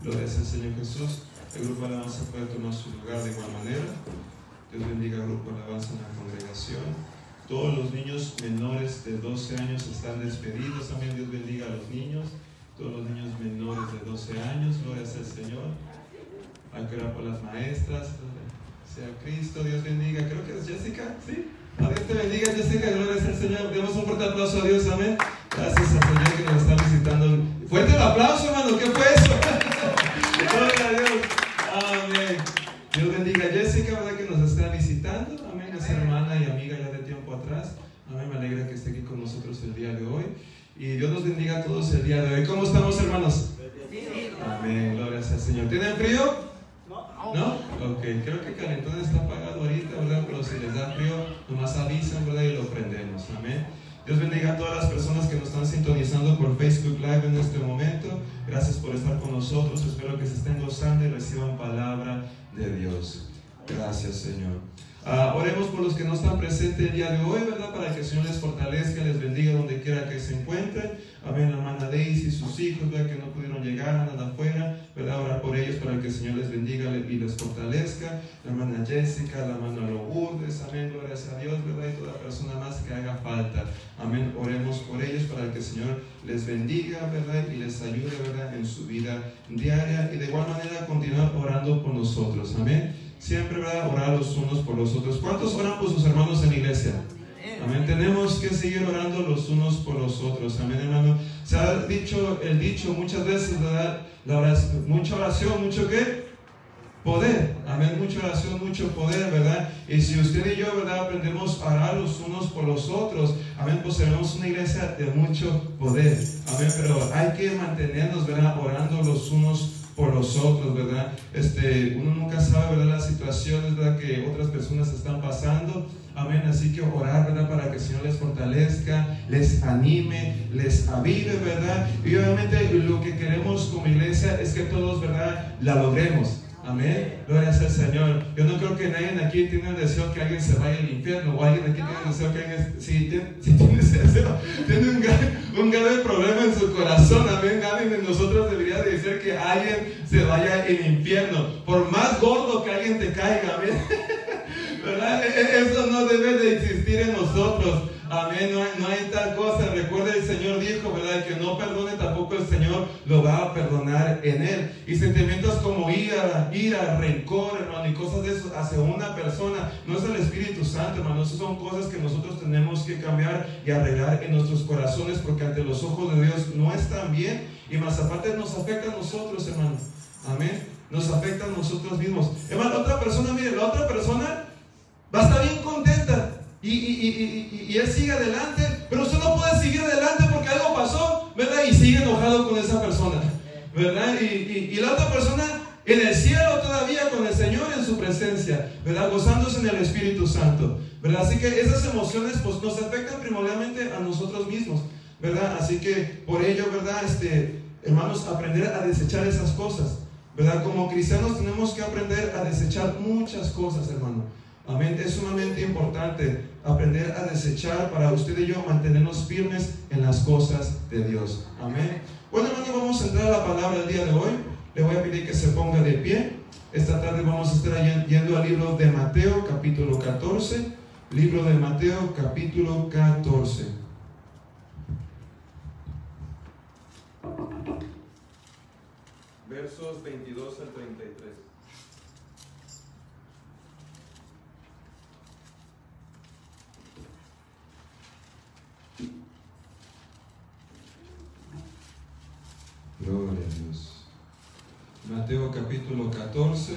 Gloria al Señor Jesús. El grupo de alabanza puede tomar su lugar de igual manera. Dios bendiga al grupo de alabanza en la congregación. Todos los niños menores de 12 años están despedidos. También Dios bendiga a los niños. Todos los niños menores de 12 años. Gloria al Señor. Hay que orar por las maestras. Sea Cristo. Dios bendiga. Creo que es Jessica. ¿Sí? Dios te bendiga, Jessica. Gloria al Señor. Demos un fuerte aplauso a Dios. Amén. Gracias al Señor que nos está visitando. Fuerte el aplauso, hermano. ¿Qué fue eso? Gloria a Dios. Amén. Dios bendiga a Jessica, ¿verdad? Que nos está visitando. Amén. Es hermana y amiga ya de tiempo atrás. Amén. Me alegra que esté aquí con nosotros el día de hoy. Y Dios nos bendiga a todos el día de hoy. ¿Cómo estamos, hermanos? Amén. Gloria al Señor. ¿Tienen frío? ¿No? Ok. Creo que el calentón está apagado ahorita, ¿verdad? Pero si les da frío, nomás avisan, ¿verdad? Y lo prendemos. Amén. Dios bendiga a todas las personas que nos están sintonizando por Facebook Live en este momento. Gracias por estar con nosotros. Espero que se estén gozando y reciban palabra de Dios. Gracias, Señor. Oremos por los que no están presentes el día de hoy, ¿verdad? Para que el Señor les fortalezca, les bendiga donde quiera que se encuentren. Amén. La hermana Daisy y sus hijos, ¿verdad? Que no pudieron llegar, andan afuera, ¿verdad? Orar por ellos para que el Señor les bendiga y les fortalezca. La hermana Jessica, la hermana Lourdes, amén. Gloria a Dios, ¿verdad? Y toda persona más que haga falta. Amén. Oremos por ellos para que el Señor les bendiga, ¿verdad? Y les ayude, ¿verdad? En su vida diaria. Y de igual manera continuar orando por nosotros. Amén. Siempre, ¿verdad? Orar los unos por los otros. ¿Cuántos oran por sus hermanos en la iglesia? Amén. Tenemos que seguir orando los unos por los otros. Amén, hermano. Se ha dicho el dicho muchas veces, ¿verdad? Mucha oración, mucho ¿qué? Poder. Amén. Mucha oración, mucho poder, ¿verdad? Y si usted y yo, ¿verdad? Aprendemos a orar los unos por los otros, amén, pues seremos una iglesia de mucho poder. Amén. Pero hay que mantenernos, ¿verdad? Orando los unos por los otros, ¿verdad? Uno nunca sabe, ¿verdad? Las situaciones, ¿verdad? Que otras personas están pasando. Amén. Así que orar, ¿verdad? Para que el Señor les fortalezca, les anime, les avive, ¿verdad? Y obviamente lo que queremos como iglesia es que todos, ¿verdad? La logremos. Amén. Gloria al Señor. Yo no creo que nadie aquí tiene el deseo que alguien se vaya al infierno, o alguien aquí tiene el deseo que alguien, si tiene ese deseo, tiene un grave problema en su corazón. Amén. Nadie de nosotros debería decir que alguien se vaya al infierno, por más gordo que alguien te caiga. Amén. ¿Verdad? Eso no debe de existir en nosotros. Amén. No hay tal cosa. Recuerda, el Señor dijo, ¿verdad? Que no perdone, tampoco el Señor lo va a perdonar en él. Y sentimientos como ira, rencor, hermano, y cosas de eso hacia una persona, no es el Espíritu Santo, hermano. Esas son cosas que nosotros tenemos que cambiar y arreglar en nuestros corazones, porque ante los ojos de Dios no están bien. Y más aparte nos afecta a nosotros, hermano. Amén. Nos afecta a nosotros mismos. Hermano, la otra persona, mire, la otra persona va a estar bien contenta. Y él sigue adelante, pero usted no puede seguir adelante porque algo pasó, ¿verdad? Y sigue enojado con esa persona, ¿verdad? Y la otra persona en el cielo todavía con el Señor en su presencia, ¿verdad? Gozándose en el Espíritu Santo, ¿verdad? Así que esas emociones pues nos afectan primordialmente a nosotros mismos, ¿verdad? Así que por ello, ¿verdad? Hermanos, aprender a desechar esas cosas, ¿verdad? Como cristianos tenemos que aprender a desechar muchas cosas, hermano. Amén. Es sumamente importante aprender a desechar para usted y yo mantenernos firmes en las cosas de Dios. Amén. Bueno, hermano, vamos a entrar a la palabra el día de hoy. Le voy a pedir que se ponga de pie. Esta tarde vamos a estar yendo al libro de Mateo, capítulo 14. Libro de Mateo, capítulo 14. Versos 22 al 33. Gloria a Dios. Mateo capítulo 14.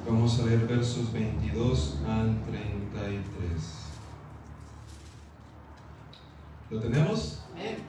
Vamos a leer versos 22 al 33. ¿Lo tenemos?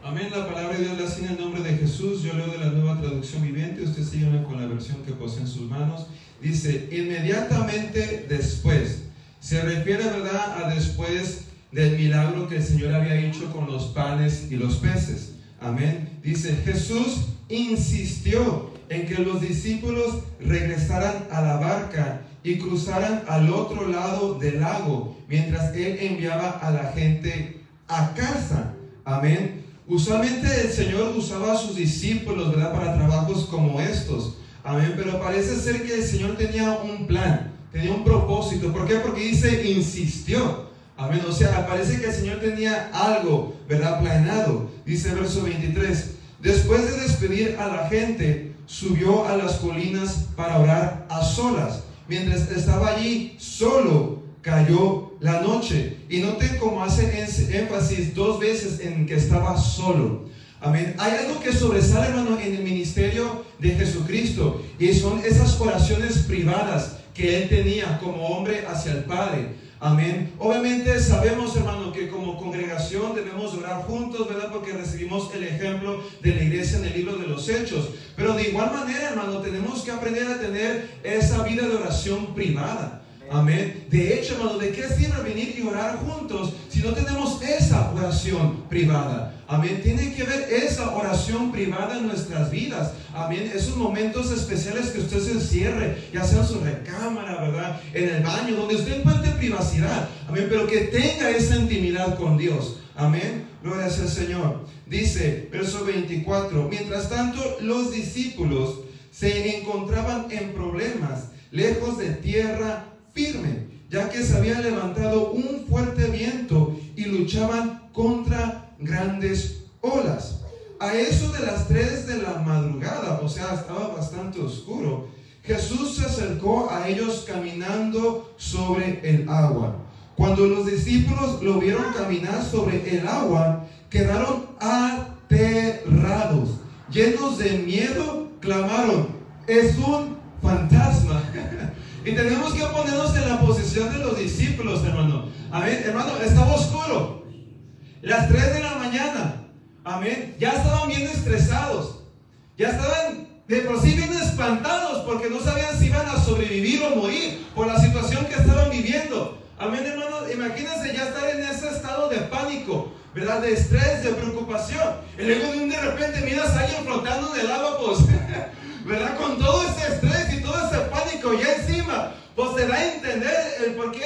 Amén. La palabra de Dios la sigue en el nombre de Jesús. Yo leo de la Nueva Traducción Viviente. Usted sígueme con la versión que posee en sus manos. Dice, inmediatamente después. Se refiere, ¿verdad?, a después del milagro que el Señor había hecho con los panes y los peces. Amén. Dice, Jesús insistió en que los discípulos regresaran a la barca y cruzaran al otro lado del lago, mientras Él enviaba a la gente a casa. Amén. Usualmente el Señor usaba a sus discípulos, ¿verdad?, para trabajos como estos. Amén. Pero parece ser que el Señor tenía un plan, tenía un propósito. ¿Por qué? Porque dice, insistió. Amén. O sea, parece que el Señor tenía algo, ¿verdad?, planeado. Dice el verso 23. Después de despedir a la gente, subió a las colinas para orar a solas. Mientras estaba allí solo, cayó la noche. Y noten cómo hace énfasis 2 veces en que estaba solo. Amén. Hay algo que sobresale, hermano, en el ministerio de Jesucristo, y son esas oraciones privadas que Él tenía como hombre hacia el Padre. Amén. Obviamente sabemos, hermano, que como congregación debemos orar juntos, ¿verdad? Porque recibimos el ejemplo de la iglesia en el libro de los Hechos. Pero de igual manera, hermano, tenemos que aprender a tener esa vida de oración privada. Amén. De hecho, hermano, ¿de qué sirve venir y orar juntos si no tenemos esa oración privada? Amén. Tiene que haber esa oración privada en nuestras vidas. Amén. Esos momentos especiales que usted se encierre, ya sea en su recámara, ¿verdad?, en el baño, donde usted encuentre privacidad. Amén. Pero que tenga esa intimidad con Dios. Amén. Gloria sea al Señor. Dice, verso 24. Mientras tanto, los discípulos se encontraban en problemas, lejos de tierra firme, ya que se había levantado un fuerte viento y luchaban contra grandes olas. A eso de las 3 de la madrugada, o sea, estaba bastante oscuro, Jesús se acercó a ellos caminando sobre el agua. Cuando los discípulos lo vieron caminar sobre el agua, quedaron aterrados, llenos de miedo, clamaron, es un fantasma. Y tenemos que ponernos en la posición de los discípulos, hermano. Amén. Hermano, estaba oscuro. Las 3 de la mañana. Amén. Ya estaban bien estresados. Ya estaban de por sí bien espantados porque no sabían si iban a sobrevivir o morir por la situación que estaban viviendo. Amén, hermano. Imagínense ya estar en ese estado de pánico, ¿verdad? De estrés, de preocupación. Y luego de repente miras a alguien flotando en el agua, pues, ¿verdad? Con todo ese estrés y todo ese pánico ya encima, pues se da a entender el por qué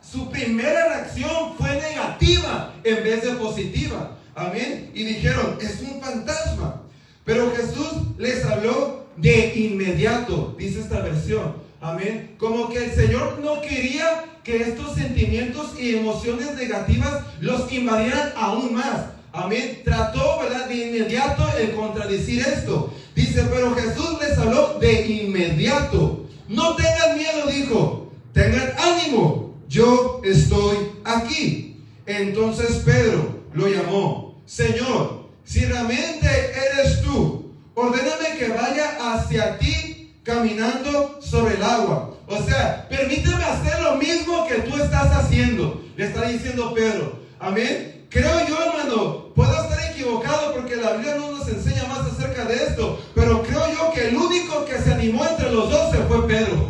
su primera reacción fue negativa en vez de positiva. Amén. Y dijeron, es un fantasma. Pero Jesús les habló de inmediato, dice esta versión. Amén. Como que el Señor no quería que estos sentimientos y emociones negativas los invadieran aún más. Amén. Trató, ¿verdad?, de inmediato el contradecir esto. Dice, pero Jesús les habló de inmediato. No tengan miedo, dijo. Tengan ánimo. Yo estoy aquí. Entonces Pedro lo llamó. Señor, si realmente eres tú, ordéname que vaya hacia ti caminando sobre el agua. O sea, permíteme hacer lo mismo que tú estás haciendo. Le está diciendo Pedro. Amén. Creo yo, hermano, puedo estar equivocado porque la Biblia no nos enseña más acerca de esto, pero creo yo que el único que se animó entre los 12 fue Pedro,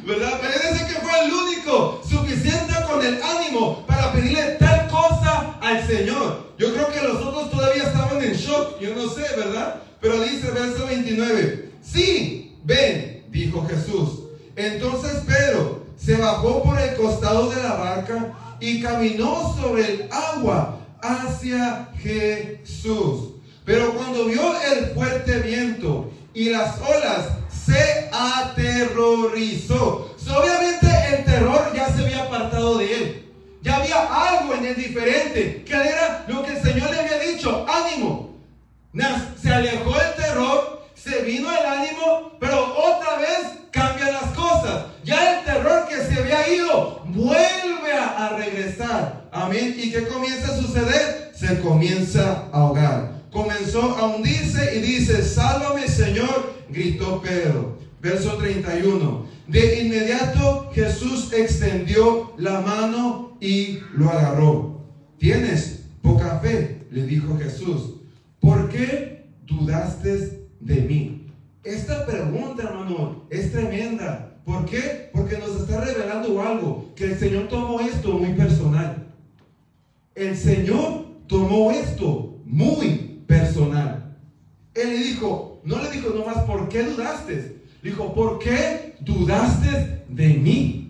¿verdad? Parece que fue el único suficiente con el ánimo para pedirle tal cosa al Señor. Yo creo que los otros todavía estaban en shock, yo no sé, ¿verdad? Pero dice verso 29, sí, ven, dijo Jesús. Entonces Pedro se bajó por el costado de la barca y caminó sobre el agua hacia Jesús. Pero cuando vio el fuerte viento y las olas, se aterrorizó. Obviamente el terror ya se había apartado de él. Ya había algo en él diferente, que era lo que el Señor le había dicho, ánimo. Se alejó el terror, se vino el ánimo, pero otra vez cambian las cosas. Ya el terror que se había ido vuelve a regresar. Amén. ¿Y qué comienza a suceder? Se comienza a ahogar. Comenzó a hundirse y dice, sálvame, Señor, gritó Pedro. Verso 31. De inmediato Jesús extendió la mano y lo agarró. ¿Tienes poca fe?, le dijo Jesús. ¿Por qué dudaste de mí? Esta pregunta, hermano, es tremenda. ¿Por qué? Porque nos está revelando algo, que el Señor tomó esto muy personal. El Señor tomó esto muy personal. Él le dijo, no le dijo nomás, ¿por qué dudaste? Le dijo, ¿por qué dudaste de mí?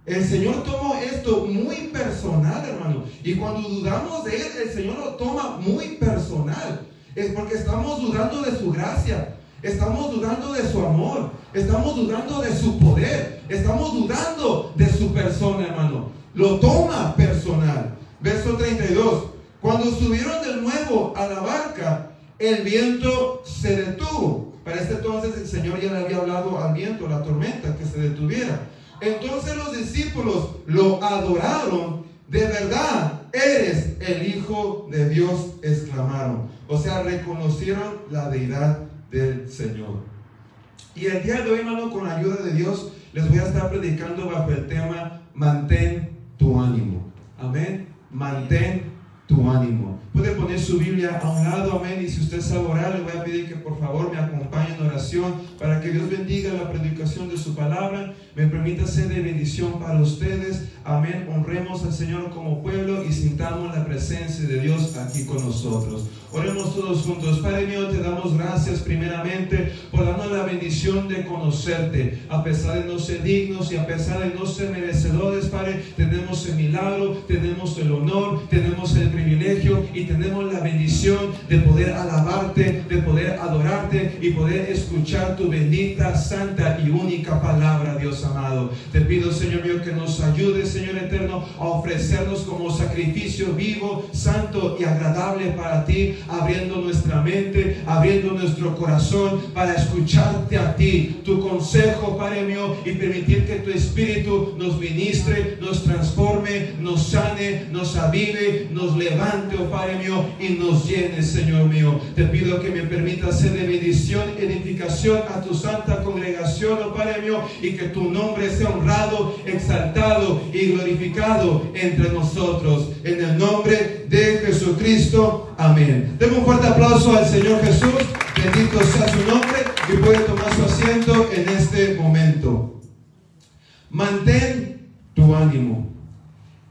El Señor tomó esto muy personal, hermano. Y cuando dudamos de Él, el Señor lo toma muy personal. Es porque estamos dudando de su gracia, estamos dudando de su amor, estamos dudando de su poder, estamos dudando de su persona, hermano. Lo toma personal. Verso 32. Cuando subieron de nuevo a la barca, el viento se detuvo. Para este entonces el Señor ya le había hablado al viento, a la tormenta, que se detuviera. Entonces los discípulos lo adoraron. De verdad, eres el Hijo de Dios, exclamaron. O sea, reconocieron la deidad del Señor. Y el día de hoy, hermano, con la ayuda de Dios, les voy a estar predicando bajo el tema: mantén tu ánimo. Amén. Mantén tu ánimo. Puede poner su Biblia a un lado, amén. Y si usted sabe orar, le voy a pedir que por favor me acompañe en oración para que Dios bendiga la predicación de su palabra, me permita ser de bendición para ustedes, amén. Honremos al Señor como pueblo y sintamos la presencia de Dios aquí con nosotros. Oremos todos juntos. Padre mío, te damos gracias primeramente por darnos la bendición de conocerte. A pesar de no ser dignos y a pesar de no ser merecedores, Padre, tenemos el milagro, tenemos el honor, tenemos el privilegio y tenemos la bendición de poder alabarte, de poder adorarte y poder escuchar tu bendita, santa y única palabra, Dios amado. Te pido, Señor mío, que nos ayudes, Señor eterno, a ofrecernos como sacrificio vivo, santo y agradable para ti, abriendo nuestra mente, abriendo nuestro corazón para escucharte a ti, tu consejo, Padre mío, y permitir que tu Espíritu nos ministre, nos transforme, nos sane, nos avive, nos levante, oh Padre mío, y nos llene, Señor mío. Te pido que me permitas ser de bendición, edificación a tu santa congregación, oh Padre mío, y que tu nombre sea honrado, exaltado y glorificado entre nosotros. En el nombre de Jesucristo, amén. Denle un fuerte aplauso al Señor Jesús. Bendito sea su nombre y puede tomar su asiento en este momento. Mantén tu ánimo.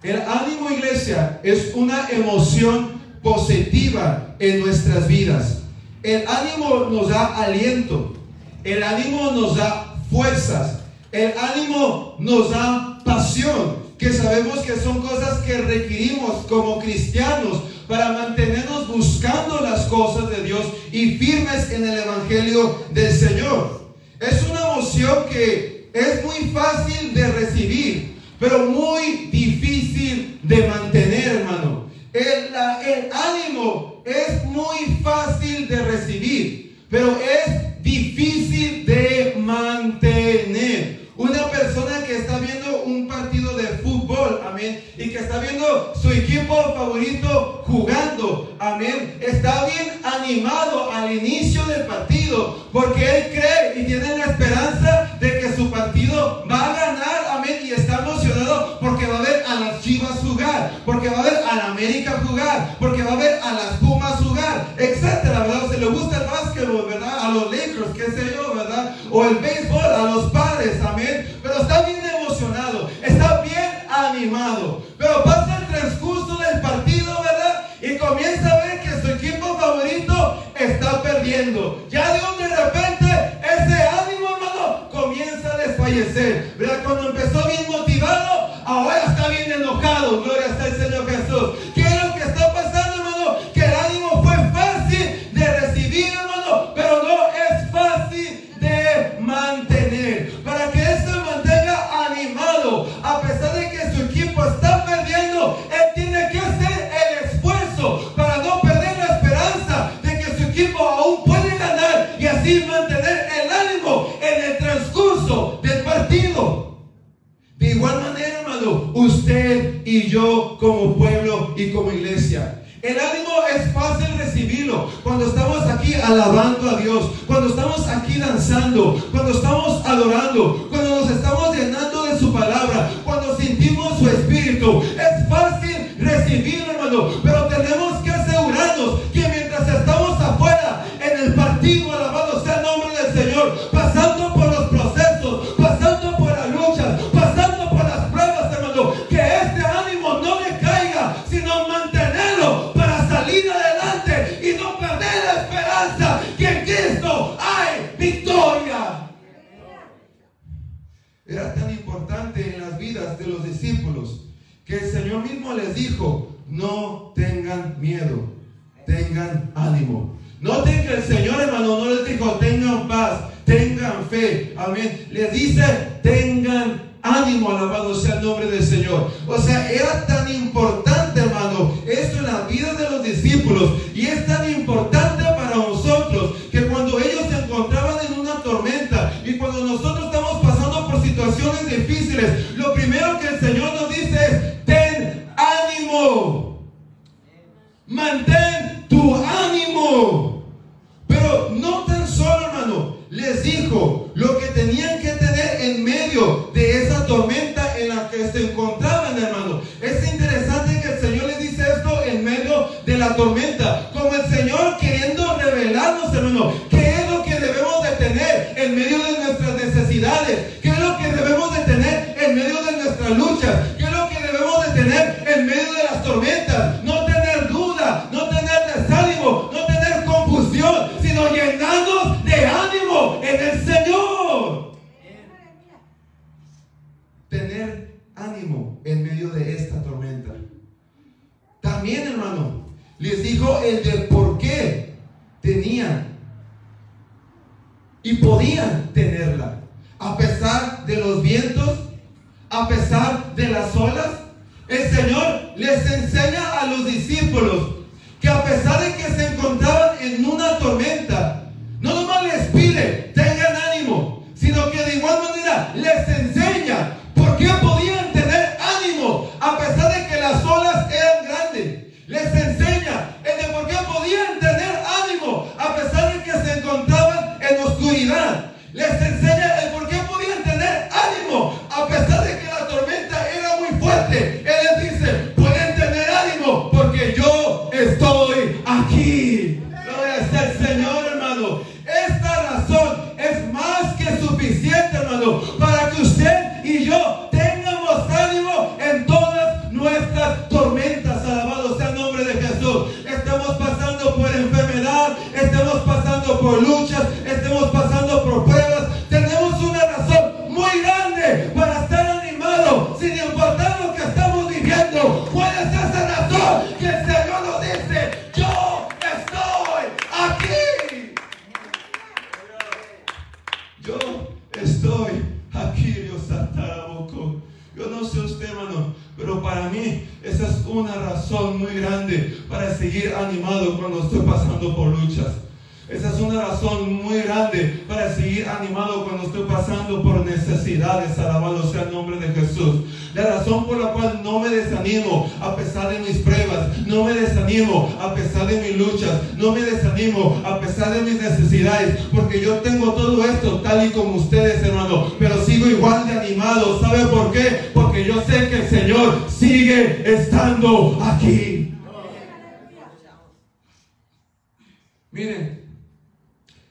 El ánimo, iglesia, es una emoción positiva en nuestras vidas. El ánimo nos da aliento. El ánimo nos da fuerzas. El ánimo nos da pasión, que sabemos que son cosas que requerimos como cristianos para mantenernos buscando las cosas de Dios y firmes en el Evangelio del Señor. Es una emoción que es muy fácil de recibir, pero muy difícil de mantener, hermano. El ánimo es muy fácil de recibir, pero es difícil de mantener. Una persona que está viendo un partido de fútbol, amén, y que está viendo su equipo favorito jugando, amén, está bien animado al inicio del partido, porque él cree y tiene la esperanza de que su partido va a ganar, amén, y está emocionado porque va a ver a las Chivas jugar, porque va a ver a la América jugar, porque va a ver a las Pumas jugar, etcétera, ¿verdad? O se le gusta el básquetbol, ¿verdad? A los Lakers, qué sé yo, ¿verdad? O el béisbol, a los Padres, amén. Pero está bien emocionado, está bien animado. Pero pasa el transcurso del partido, ¿verdad? Y comienza a ver que su equipo favorito está perdiendo. Ya de repente ese ánimo, hermano, comienza a desfallecer, ¿verdad? Cuando empezó bien motivado, ahora está bien enojado. Gloria está el Señor Jesús. ¿Qué es lo que está pasando, hermano? Que el ánimo fue fácil de recibir, hermano, pero no es fácil de mantener. Para que él se mantenga animado, a pesar de que su equipo está perdiendo, él tiene que hacer el esfuerzo para no perder la esperanza de que su equipo aún puede ganar y así mantener el ánimo en el transcurso del partido. De igual manera, hermano, usted y yo como pueblo y como iglesia, el ánimo es fácil recibirlo cuando estamos aquí alabando a Dios, cuando estamos aquí danzando, cuando estamos adorando, cuando nos estamos llenando de su palabra, cuando sentimos su espíritu. Es fácil recibirlo, hermano, pero tenemos que asegurarnos que mientras estamos afuera en el partido, alabado sea el nombre del Señor, pasando por los procesos, pasando por las luchas, pasando por las pruebas, hermano, que este ánimo no decaiga, sino mantenerlo para salir adelante y no perder la esperanza que en Cristo hay victoria. Era tan importante en las vidas de los discípulos que el Señor mismo les dijo, no tengan miedo, tengan ánimo. Noten que el Señor, hermano, no les dijo, tengan paz, tengan fe, amén. Les dice, tengan ánimo, alabado sea el nombre del Señor. O sea, era tan importante, hermano, esto en la vida de los discípulos, y es tan importante para nosotros, que cuando ellos se encontraban en una tormenta, y cuando nosotros estamos pasando por situaciones difíciles, lo primero que el Señor nos dice es, ten ánimo, mantén tu ánimo. Pero no tan solo, hermano, les dijo lo que tenían que tener en medio de esa tormenta en la que se encontraban, hermano. Es interesante que el Señor les dice esto en medio de la tormenta, como el Señor queriendo revelarnos, hermano, qué es lo que debemos de tener en medio de nuestras necesidades, qué es lo que debemos de tener en medio de nuestras luchas, qué es lo que debemos de tener en medio de las tormentas. No tener duda, no tener desánimo, no tener confusión, sino llenarnos de ánimo en el Señor. Tener ánimo en medio de esta tormenta. También, hermano, les dijo el de por qué tenían y podían tenerla, a pesar de los vientos, a pesar de las olas. El Señor les enseña a los discípulos que a pesar de que se encontraban en una tormenta, no nomás les pide, tengan ánimo, sino que de igual manera les enseña por qué podían tener ánimo, a pesar de que las olas eran grandes. Les enseña el de por qué podían tener ánimo, a pesar de que se encontraban en oscuridad. Les enseña el por qué podían tener ánimo, a pesar de que la tormenta era muy fuerte. Él les dice, pueden tener ánimo, porque yo estoy aquí. Gloria sea el Señor, hermano. Esta razón es más que suficiente, hermano, para que usted y yo tengamos ánimo en todas nuestras tormentas. Alabado sea el nombre de Jesús. Estemos pasando por enfermedad, estemos pasando por luchas, estemos pasando por pruebas. Tenemos una razón muy grande para estar animados, sin importar lo que estamos viviendo. ¿Cuál es esa razón? Que el Señor nos dice, yo estoy aquí. Yo estoy aquí, Dios Ataraboco. Yo no sé usted, hermano, pero para mí esa es una razón muy grande para seguir animado cuando estoy pasando por luchas. Esa es una razón muy grande para seguir animado cuando estoy pasando por necesidades. Alabado sea el nombre de Jesús. La razón por la cual no me desanimo a pesar de mis pruebas, no me desanimo a pesar de mis luchas, no me desanimo a pesar de mis necesidades, porque yo tengo todo esto tal y como ustedes, hermano, pero sigo igual de animado. ¿Sabe por qué? Porque yo sé que el Señor sigue estando aquí. Miren,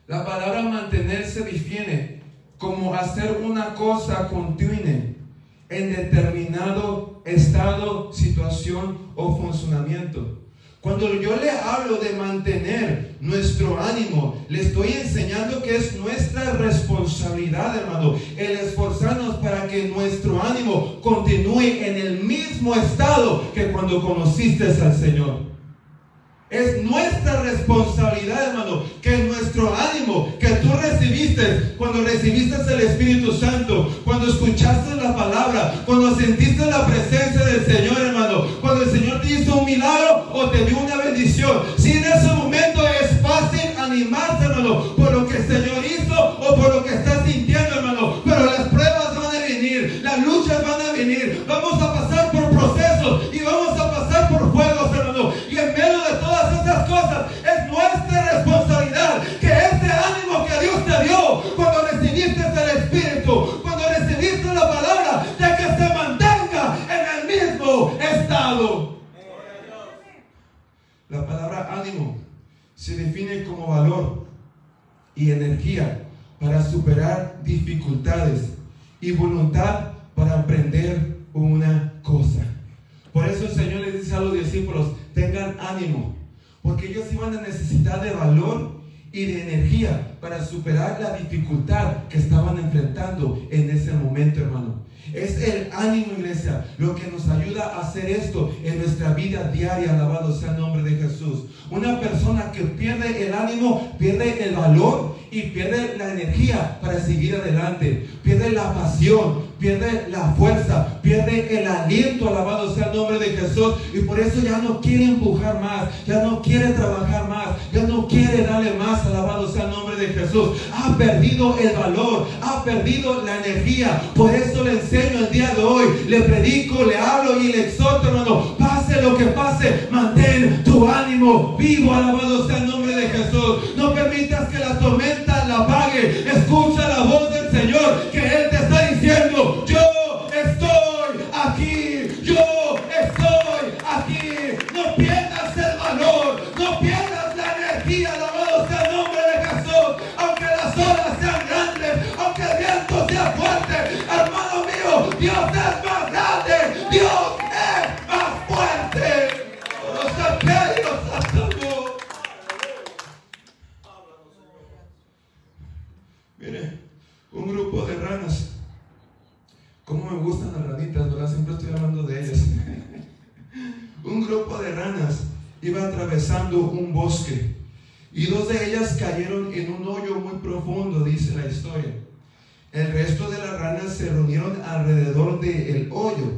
la palabra mantener se define como hacer una cosa continua en determinado estado, situación o funcionamiento. Cuando yo le hablo de mantener nuestro ánimo, le estoy enseñando que es nuestra responsabilidad, hermano, el esforzarnos para que nuestro ánimo continúe en el mismo estado que cuando conociste al Señor. Es nuestra responsabilidad, hermano, que nuestro ánimo que tú recibiste cuando recibiste el Espíritu Santo, cuando escuchaste la palabra, cuando sentiste la presencia del Señor, hermano, cuando el Señor te hizo un milagro o te dio una bendición, si en ese momento es fácil animarse, hermano, por lo que el Señor hizo o por lo que estás sintiendo, hermano, pero las pruebas van a venir, las luchas van a venir, vamos a pasar por procesos y vamos a pasar por fuegos, hermano, y en medio de todas esas cosas es nuestra responsabilidad que ese ánimo que Dios te dio cuando recibiste el Espíritu, cuando recibiste la palabra, de que se mantenga en el mismo estado. La palabra ánimo se define como valor y energía para superar dificultades y voluntad para aprender una cosa. Por eso el Señor les dice a los discípulos, tengan ánimo, porque ellos iban a necesitar de valor y de energía para superar la dificultad que estaban enfrentando en ese momento, hermano. Es el ánimo, iglesia, lo que nos ayuda a hacer esto en nuestra vida diaria. Alabado sea el nombre de Jesús. Una persona que pierde el ánimo, pierde el valor y pierde la energía para seguir adelante. Pierde la pasión, pierde la fuerza, pierde el aliento. Alabado sea el nombre de Jesús. Y por eso ya no quiere empujar más, ya no quiere trabajar más, ya no quiere darle más. Alabado sea el nombre de Jesús. Ha perdido el valor, ha perdido la energía. Por eso le enseño el día de hoy, le predico, le hablo y le exhorto, hermano, pase lo que pase, mantén tu ánimo vivo. Alabado sea el nombre de Jesús. No permitas que la tormenta la apague. Escucha la voz del Señor, que Él te está diciendo: yo estoy aquí, yo estoy aquí. No pierdas el valor, no pierdas la energía. Alabado sea el nombre de Jesús. Aunque las olas sean grandes, aunque el viento sea fuerte, hermano mío, Dios es más grande, Dios es más fuerte. Mire, un grupo de ranas. Cómo me gustan las ranitas, ¿verdad? Siempre estoy hablando de ellas. Un grupo de ranas iba atravesando un bosque y dos de ellas cayeron en un hoyo muy profundo, dice la historia. El resto de las ranas se reunieron alrededor del hoyo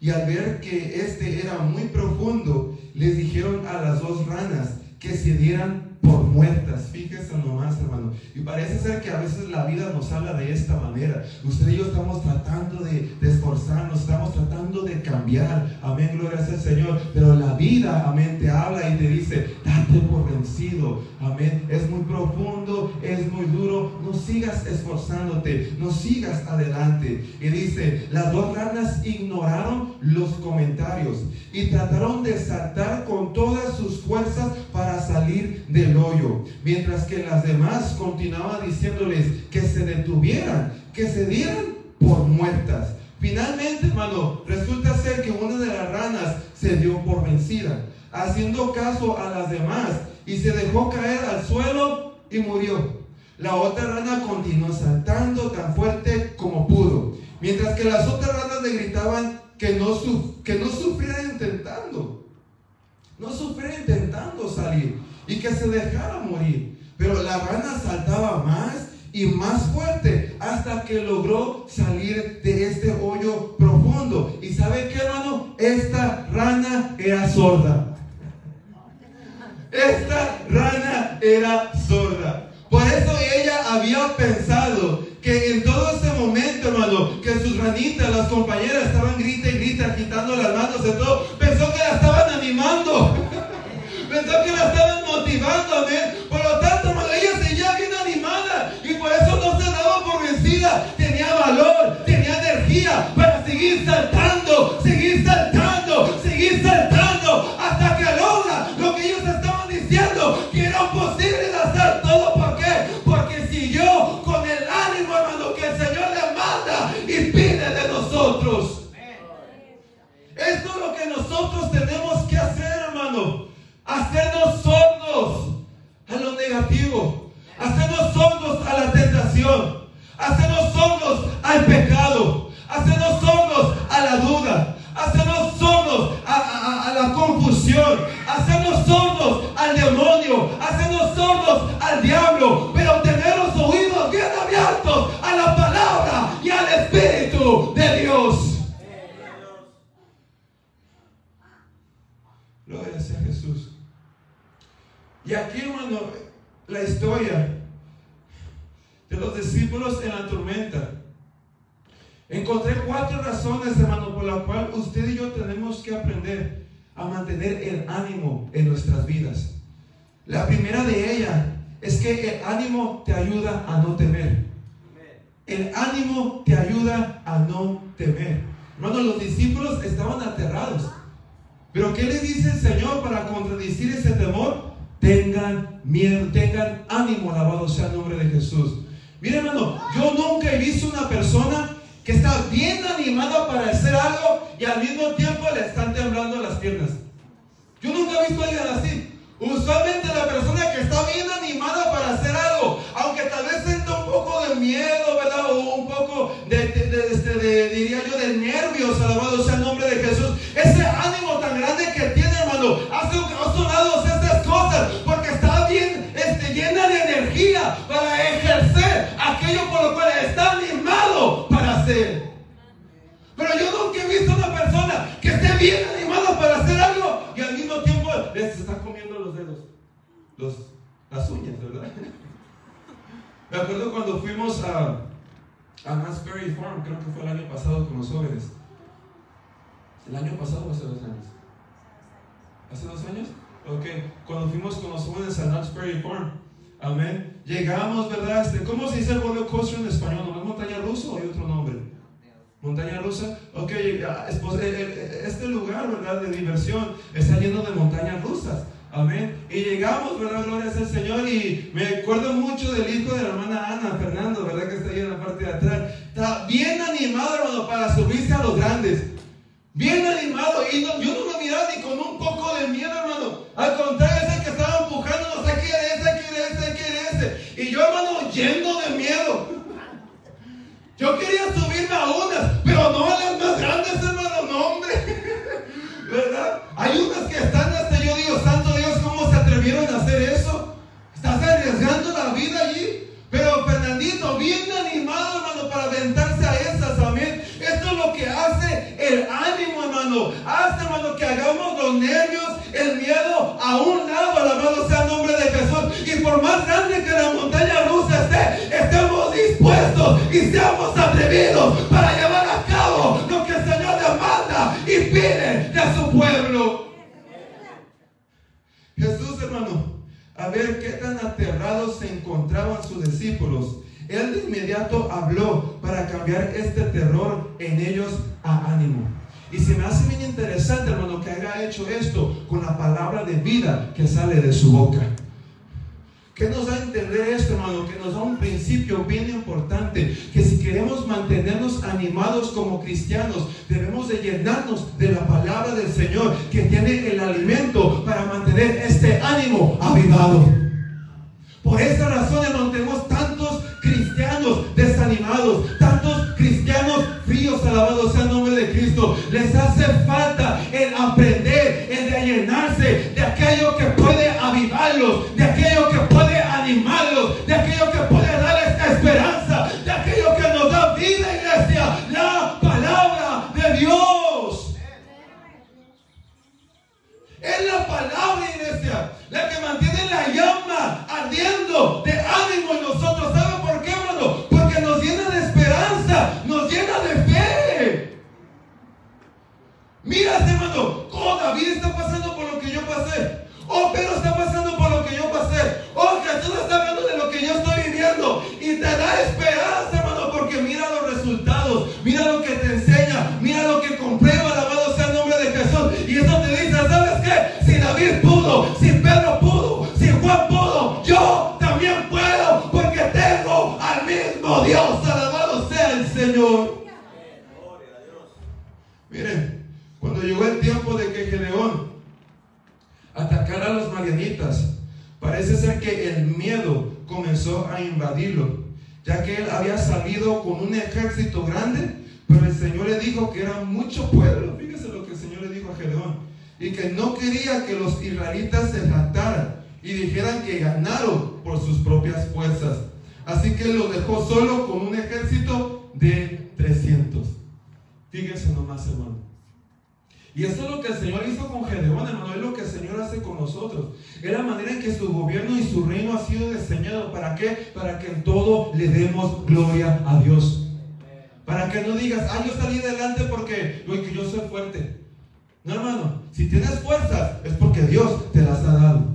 y al ver que este era muy profundo, les dijeron a las dos ranas que se dieran por muertas. Fíjese nomás, hermano. Y parece ser que a veces la vida nos habla de esta manera. Usted y yo estamos tratando de esforzarnos, estamos tratando de cambiar. Amén, gloria sea al Señor. Pero la vida, amén, te habla y te dice: date por vencido. Amén. Es muy profundo, es muy duro. No sigas esforzándote, no sigas adelante. Y dice: las dos ranas ignoraron los comentarios y trataron de saltar con todas sus fuerzas para salir del hoyo, mientras que las demás continuaban diciéndoles que se detuvieran, que se dieran por muertas. Finalmente, hermano, resulta ser que una de las ranas se dio por vencida, haciendo caso a las demás, y se dejó caer al suelo y murió. La otra rana continuó saltando tan fuerte como pudo, mientras que las otras ranas le gritaban que no sufriera intentando, salir y que se dejara morir. Pero la rana saltaba más y más fuerte hasta que logró salir de este hoyo profundo. ¿Y sabe qué, hermano? Esta rana era sorda. Esta rana era sorda. Por eso ella había pensado que en todo ese momento, hermano, que sus ranitas, las compañeras, estaban grita y grita, agitando las manos de todo. Pensó que la estaban animando. Pensó que la estaban motivando, amén. Por lo tanto, hermano, ella seguía bien animada y por eso no se daba por vencida. Tenía valor, tenía energía para seguir saltando, hasta que logra lo que ellos estaban diciendo, que era posible de hacer todo. ¿Por qué? Porque siguió con el ánimo, hermano, que el Señor le manda y pide de nosotros. Esto es lo que nosotros tenemos que hacer, hermano. Hacernos sordos a lo negativo, hacernos sordos a la tentación, hacernos sordos al pecado, hacernos sordos a la duda, hacernos sordos a la confusión, hacernos sordos al demonio, hacernos sordos al diablo, pero tener los oídos bien abiertos a la palabra y al Espíritu de Dios. Gloria sea Jesús. Y aquí, hermano, la historia de los discípulos en la tormenta. Encontré 4 razones, hermano, por las cuales usted y yo tenemos que aprender a mantener el ánimo en nuestras vidas. La primera de ellas es que el ánimo te ayuda a no temer. El ánimo te ayuda a no temer. Hermano, los discípulos estaban aterrados. Pero ¿qué les dice el Señor para contradecir ese temor? Tengan miedo, tengan ánimo, alabado sea el nombre de Jesús. Mira, hermano, yo nunca he visto una persona que está bien animada para hacer algo y al mismo tiempo le están temblando las piernas. Yo nunca he visto a alguien así. Usualmente la persona que está bien animada para hacer algo, aunque tal vez sienta un poco de miedo, ¿verdad? O un poco diría yo, de nervios, alabado sea el nombre de Jesús. Ese ánimo tan grande que tiene, hermano, hace sonado estas cosas, porque está bien, llena de energía para ejercer aquello por lo cual está animado para hacer. Pero yo nunca he visto una persona que esté bien animada para hacer algo y al mismo tiempo se está comiendo los dedos, las uñas, ¿verdad? Me acuerdo cuando fuimos a Knott's Berry Farm, creo que fue el año pasado con los jóvenes. ¿El año pasado o hace 2 años? ¿Hace 2 años? Ok, cuando fuimos con los jóvenes a Knott's Berry Farm, amén. Llegamos, ¿verdad? ¿Cómo se dice roller coaster en español? ¿No es montaña rusa o hay otro nombre? ¿Montaña rusa? Ok, este lugar, ¿verdad? De diversión está lleno de montañas rusas. Amén. Y llegamos, ¿verdad? Gloria al Señor. Y me acuerdo mucho del hijo de la hermana Ana, Fernando, ¿verdad? Que está ahí en la parte de atrás. Está bien animado, hermano, para subirse a los grandes. Bien animado. Y yo no me miraba ni con un poco de miedo, hermano. Al contrario, ese que estaba empujando, no sé qué era ese. Y yo, hermano, lleno de miedo. Yo quería subirme a unas, pero no a las más grandes, hermano, no, hombre. ¿Verdad? Hay unas que están yo digo, santo Dios, ¿cómo se atrevieron a hacer eso? Estás arriesgando la vida allí. Pero Fernandito, bien animado, hermano, para aventarse a esas, amén. Esto es lo que hace el ánimo, hermano. Hace, hermano, que hagamos los nervios, el miedo a un lado, alabado sea el nombre de Jesús. Y por más grande que la montaña rusa esté, estemos dispuestos y seamos atrevidos para llevar a cabo lo que el Señor demanda y pide de su pueblo. Jesús, hermano, a ver qué tan aterrados se encontraban sus discípulos. Él de inmediato habló para cambiar este terror en ellos a ánimo. Y se me hace bien interesante, hermano, que haya hecho esto con la palabra de vida que sale de su boca. ¿Qué nos da a entender esto, hermano? Que nos da un principio bien importante, que si queremos mantenernos animados como cristianos, debemos de llenarnos de la palabra del Señor, que tiene el alimento para mantener este ánimo avivado. Por esa razón, hermano, tenemos tantos cristianos desanimados, tantos cristianos fríos, alabados sea el nombre de Cristo. Les hace falta el aprender, el de llenarse de aquello que puede avivarlos, de aquello que puede animarlos, de aquello que puede dar esta esperanza, de aquello que nos da vida, iglesia, la palabra de Dios. Es la palabra, iglesia, la que mantiene la llama ardiendo de ánimo en nosotros. ¿Sabe por qué, hermano? Porque nos llena de esperanza, nos llena de fe. Mira, hermano, oh, David está pasando por lo que yo pasé. Oh, Pedro está pasando por lo que yo pasé. Oh, Jesús está hablando de lo que yo estoy viviendo. Y te da esperanza, hermano, porque mira los resultados, mira lo que te enseña, mira lo que comprueba, alabado sea el nombre de Jesús. Y eso te dice, ¿sabes qué? Si David pudo, si Pedro pudo, si Juan pudo, yo también puedo, porque tengo al mismo Dios, alabado sea el Señor. Miren, cuando llegó el tiempo de que Gedeón atacara a los madianitas, parece ser que el miedo comenzó a invadirlo, ya que él había salido con un ejército grande, pero el Señor le dijo que era mucho pueblo. Fíjese lo que el Señor le dijo a Gedeón, y que no quería que los israelitas se jactaran y dijeran que ganaron por sus propias fuerzas. Así que lo dejó solo con un ejército de 300. Fíjese nomás, hermano. Y eso es lo que el Señor hizo con Gedeón, hermano. Es lo que el Señor hace con nosotros. Es la manera en que su gobierno y su reino ha sido diseñado. ¿Para qué? Para que en todo le demos gloria a Dios. Para que no digas, yo salí adelante porque yo soy fuerte. No, hermano. Si tienes fuerzas, es porque Dios te las ha dado.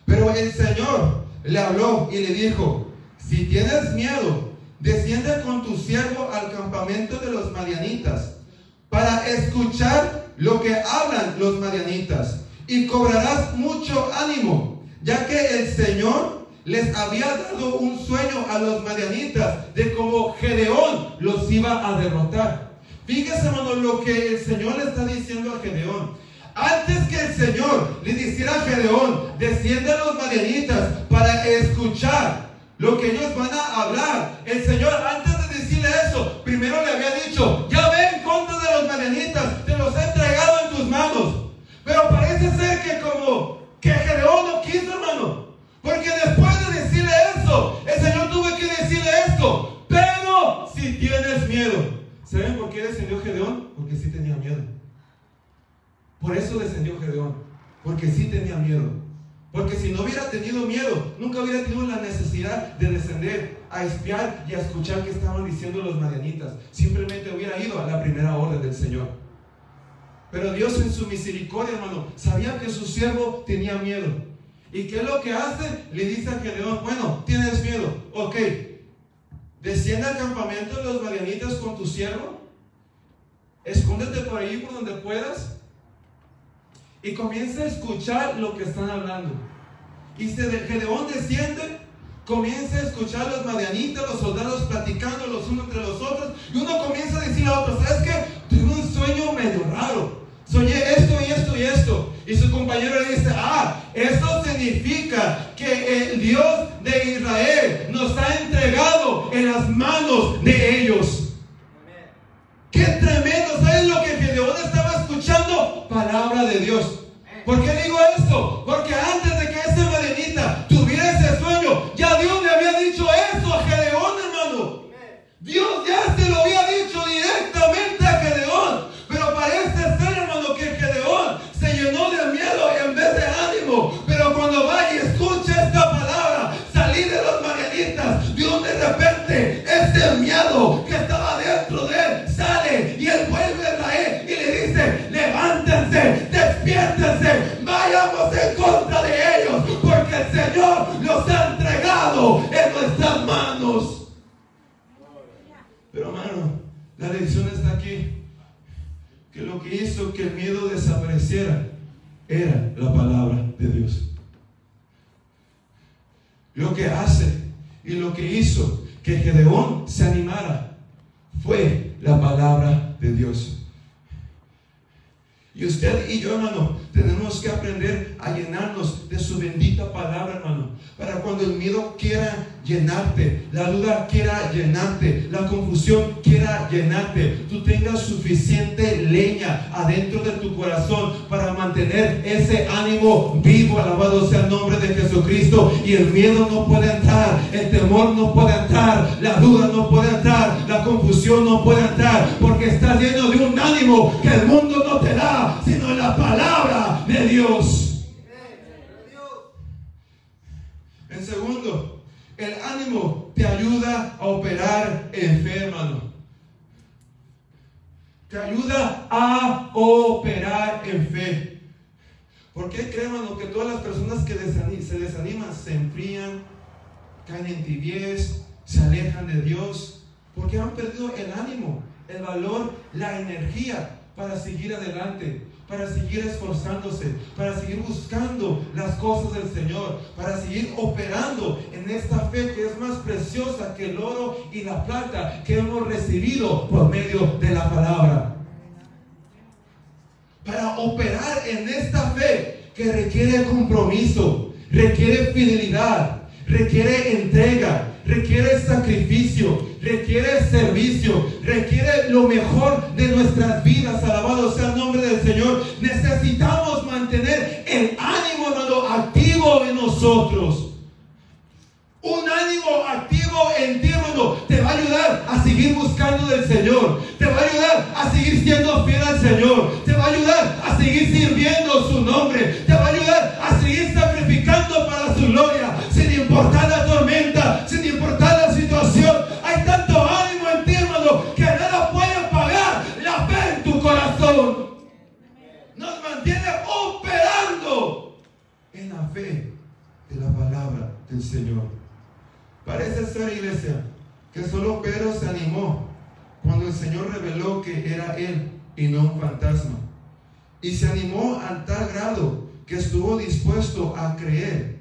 Pero el Señor le habló y le dijo, si tienes miedo, desciende con tu siervo al campamento de los madianitas, para escuchar lo que hablan los madianitas, y cobrarás mucho ánimo, ya que el Señor les había dado un sueño a los madianitas de cómo Gedeón los iba a derrotar. Fíjese, hermano, lo que el Señor le está diciendo a Gedeón. Antes que el Señor le dijera a Gedeón, desciende a los madianitas para escuchar lo que ellos van a hablar, el Señor, antes de decirle eso, primero le había dicho: ya ve en contra de los madianitas, te los he entregado en tus manos. Pero parece ser que como que Gedeón no quiso, hermano, porque después de decirle eso, el Señor tuvo que decirle esto: pero si tienes miedo. ¿Saben por qué descendió Gedeón? Porque sí tenía miedo. Por eso descendió Gedeón, porque sí tenía miedo. Porque si no hubiera tenido miedo, nunca hubiera tenido la necesidad de descender a espiar y a escuchar qué estaban diciendo los madianitas. Simplemente hubiera ido a la primera orden del Señor. Pero Dios, en su misericordia, hermano, sabía que su siervo tenía miedo. ¿Y qué es lo que hace? Le dice a Gedeón: bueno, tienes miedo, ok, desciende al campamento de los madianitas con tu siervo, escóndete por ahí por donde puedas, y comienza a escuchar lo que están hablando. Y Gedeón desciende, comienza a escuchar a los madianitas, los soldados platicando los unos entre los otros, y uno comienza a decirle a otro: ¿sabes qué? Tuve un sueño medio raro, soñé esto y esto y esto. Y su compañero le dice: esto significa que el Dios de Israel nos ha entregado en las manos de ellos. ¡Qué tremendo! ¿Sabes lo que Gedeón estaba escuchando? Palabra de Dios. ¿Por qué digo esto? Porque antes de que ese madianita tuviera ese sueño, ya Dios le había dicho eso a Gedeón, hermano. Dios ya se lo había dicho directamente a Gedeón. Pero parece ser, hermano, que Gedeón se llenó de miedo en vez de ánimo. Pero cuando va y escucha esta palabra, salir de los madianitas, Dios de repente, este miedo que estaba dentro de él sale, y él vuelve a Israel y le dice: levántense, despiértense, vayamos en contra de ellos, porque el Señor los ha entregado en nuestras manos. Pero, hermano, la lección está aquí, que lo que hizo que el miedo desapareciera era la palabra de Dios. Lo que hace y lo que hizo que Gedeón se animara fue la palabra de Dios. Y usted y yo, hermano, tenemos que aprender a llenarnos de su bendita palabra, hermano, para cuando el miedo quiera llenarte, la duda quiera llenarte, la confusión quiera llenarte, tú tengas suficiente leña adentro de tu corazón para mantener ese ánimo vivo. Alabado sea el nombre de Jesucristo. Y el miedo no puede entrar, el temor no puede entrar, la duda no puede entrar, la confusión no puede entrar, porque estás lleno de un ánimo que el mundo no te da, sino la palabra de Dios. En segundo, el ánimo te ayuda a operar en fe, hermano. Te ayuda a operar en fe. ¿Por qué cree, hermano, que todas las personas que se desaniman se enfrían, caen en tibiez, se alejan de Dios? Porque han perdido el ánimo, el valor, la energía para seguir adelante, para seguir esforzándose, para seguir buscando las cosas del Señor, para seguir operando en esta fe que es más preciosa que el oro y la plata que hemos recibido por medio de la palabra. Para operar en esta fe que requiere compromiso, requiere fidelidad, requiere entrega, requiere sacrificio, requiere servicio, requiere lo mejor de nuestras vidas. Alabado sea el nombre del Señor. Necesitamos mantener el ánimo, hermano, activo en nosotros. Un ánimo activo en ti, hermano, te va a ayudar a seguir buscando del Señor, te va a ayudar a seguir siendo fiel al Señor, te va a ayudar a seguir sirviendo su nombre, te va a ayudar a seguir sacrificando para su gloria, sin importar la tormenta, sin importar la situación. Hay tanto ánimo en ti, hermano, que nada puede apagar la fe en tu corazón. Nos mantiene operando en la fe de la palabra del Señor. Parece ser, iglesia, que solo Pedro se animó cuando el Señor reveló que era él y no un fantasma. Y se animó a tal grado que estuvo dispuesto a creer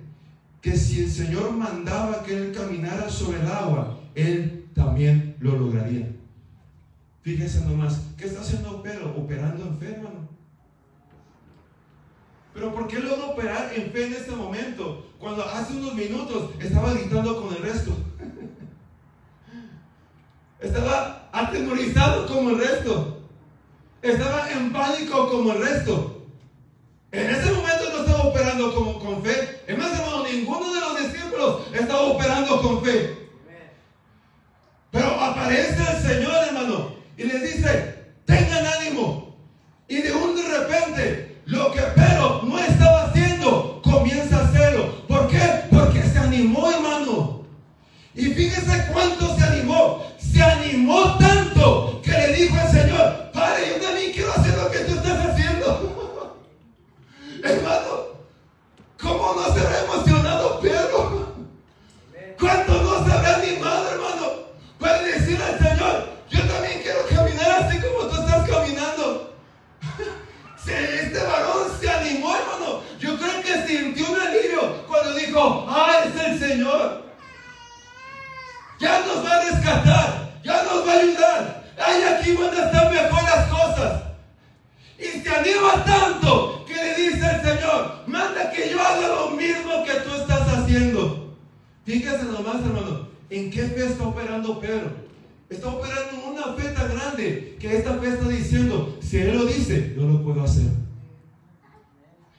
que si el Señor mandaba que él caminara sobre el agua, él también lo lograría. Fíjese nomás, ¿qué está haciendo Pedro? Operando en fe, hermano. Pero ¿por qué logra operar en fe en este momento? Cuando hace unos minutos estaba gritando con el resto. Estaba atemorizado como el resto. Estaba en pánico como el resto. En ese momento no estaba operando con fe. Es más, hermano, ninguno de los discípulos estaba operando con fe. Pero aparece el Señor, hermano, y les dice: tengan ánimo. Y de repente, lo que Pedro no estaba haciendo, comienza a hacerlo. ¿Por qué? Porque se animó, hermano. Y fíjese cuánto se animó. Se animó tanto que le dijo al Señor: Padre, yo también quiero hacer lo que tú estás haciendo. Hermano, ¿cómo no se habrá emocionado Pedro? ¿Cuánto no se habrá animado, hermano? Para decirle al Señor: yo también quiero caminar así como tú estás caminando. Este varón se animó, hermano. Yo creo que sintió un alivio cuando dijo: ah, es el Señor. Ya nos va a rescatar, ya nos va a ayudar. Ay, aquí van a estar mejor las cosas. Y se anima tanto que le dice al Señor: manda que yo haga lo mismo que tú estás haciendo. Fíjese nomás, hermano, ¿en qué fe está operando Pedro? Está operando en una fe tan grande que esta fe está diciendo: si Él lo dice, yo lo puedo hacer.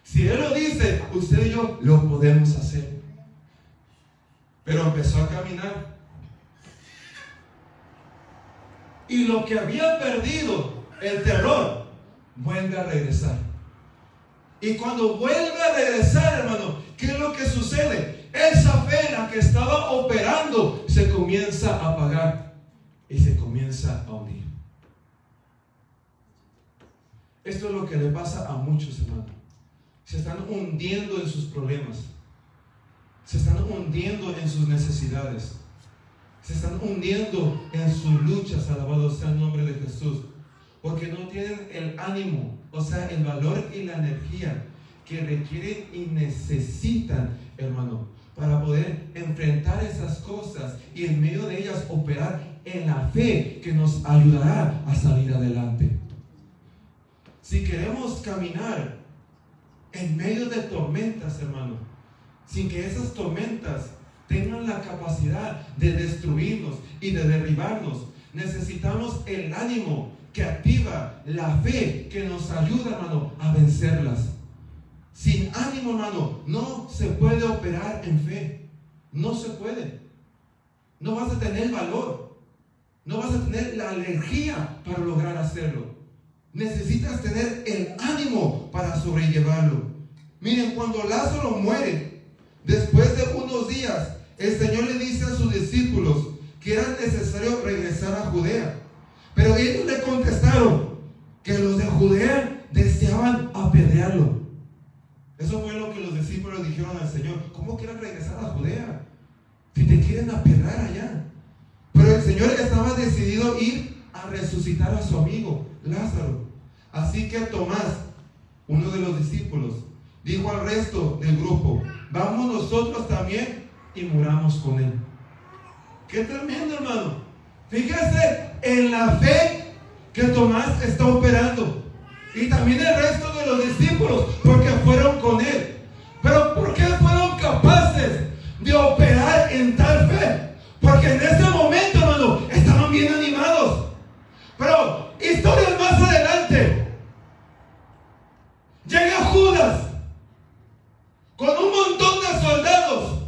Si Él lo dice, usted y yo lo podemos hacer. Pero empezó a caminar. Y lo que había perdido, el terror, vuelve a regresar. Y cuando vuelve a regresar, hermano, ¿qué es lo que sucede? Esa fe en la que estaba operando se comienza a apagar y se comienza a hundir. Esto es lo que le pasa a muchos, hermanos. Se están hundiendo en sus problemas. Se están hundiendo en sus necesidades. Se están hundiendo en sus luchas, alabado sea el nombre de Jesús, porque no tienen el ánimo, o sea, el valor y la energía que requieren y necesitan, hermano, para poder enfrentar esas cosas y en medio de ellas operar en la fe que nos ayudará a salir adelante. Si queremos caminar en medio de tormentas, hermano, sin que esas tormentas tengan la capacidad de destruirnos y de derribarnos, necesitamos el ánimo que activa la fe que nos ayuda, hermano, a vencerlas. Sin ánimo, hermano, no se puede operar en fe. No se puede. No vas a tener valor. No vas a tener la energía para lograr hacerlo. Necesitas tener el ánimo para sobrellevarlo. Miren, cuando Lázaro muere, después de unos días, el Señor le dice a sus discípulos que era necesario regresar a Judea. Pero ellos le contestaron que los de Judea deseaban apedrearlo. Eso fue lo que los discípulos dijeron al Señor: ¿cómo quieres regresar a Judea? Si te quieren apedrear allá. Pero el Señor estaba decidido a ir a resucitar a su amigo Lázaro. Así que Tomás, uno de los discípulos, dijo al resto del grupo: vamos nosotros también y muramos con él. Qué tremendo, hermano. Fíjese en la fe que Tomás está operando, y también el resto de los discípulos, porque fueron con él. Pero ¿por qué fueron capaces de operar en tal fe? Porque en ese momento, hermano, estaban bien animados. Pero historias más adelante, llega Judas con un montón de soldados,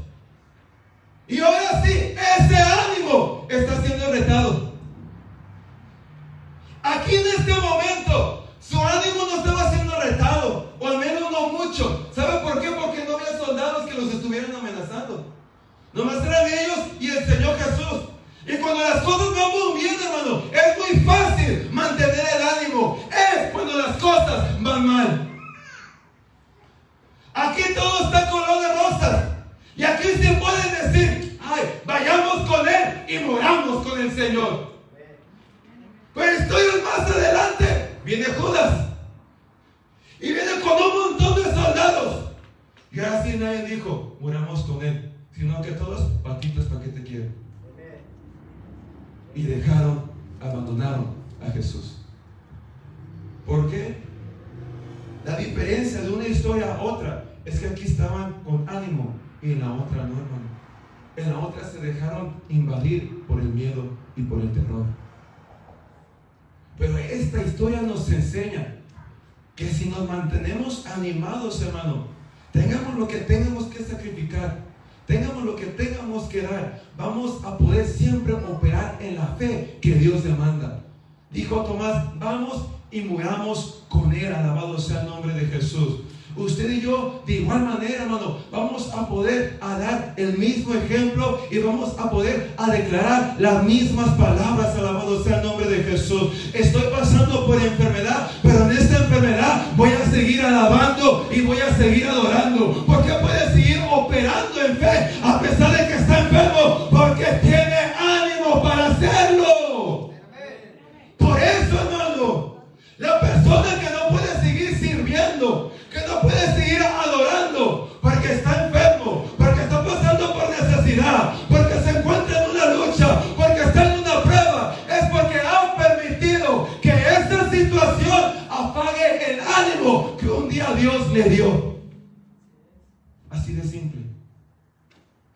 y ahora sí, ese ánimo está siendo retado. Aquí en este momento, su ánimo no estaba siendo retado, o al menos no mucho. ¿Sabe por qué? Porque no había soldados que los estuvieran amenazando. Nomás eran ellos y el Señor Jesús. Y cuando las cosas van muy bien, hermano, es muy fácil mantener el ánimo. Es cuando las cosas van mal. Aquí todo está color de rosas. Y aquí se puede decir: ay, vayamos con Él y moramos con el Señor. Pero historias más adelante, viene Judas y viene con un montón de soldados. Y ahora sí nadie dijo: moramos con Él, sino que todos, patitas, ¿para qué te quiero? Y abandonaron a Jesús. ¿Por qué? La diferencia de una historia a otra es que aquí estaban con ánimo y en la otra no, hermano. En la otra se dejaron invadir por el miedo y por el terror. Pero esta historia nos enseña que si nos mantenemos animados, hermano, tengamos lo que tengamos que sacrificar, tengamos lo que tengamos que dar, vamos a poder siempre operar en la fe que Dios demanda. Dijo Tomás, vamos y muramos con Él, alabado sea el nombre de Jesús. Usted y yo, de igual manera, hermano, vamos a poder dar el mismo ejemplo y vamos a poder declarar las mismas palabras, alabado sea el nombre de Jesús. Estoy pasando por enfermedad, pero en esta enfermedad voy a seguir alabando y voy a seguir adorando, porque puede seguir operando en fe a pesar de que está enfermo, porque tiene ánimo para hacerlo. Por eso, hermano, la persona que no puede seguir sirviendo, que no puede seguir adorando porque está enfermo, porque está pasando por necesidad, porque se encuentra en una lucha, porque está en una prueba, es porque ha permitido que esta situación apague el ánimo que un día Dios le dio. Así de simple.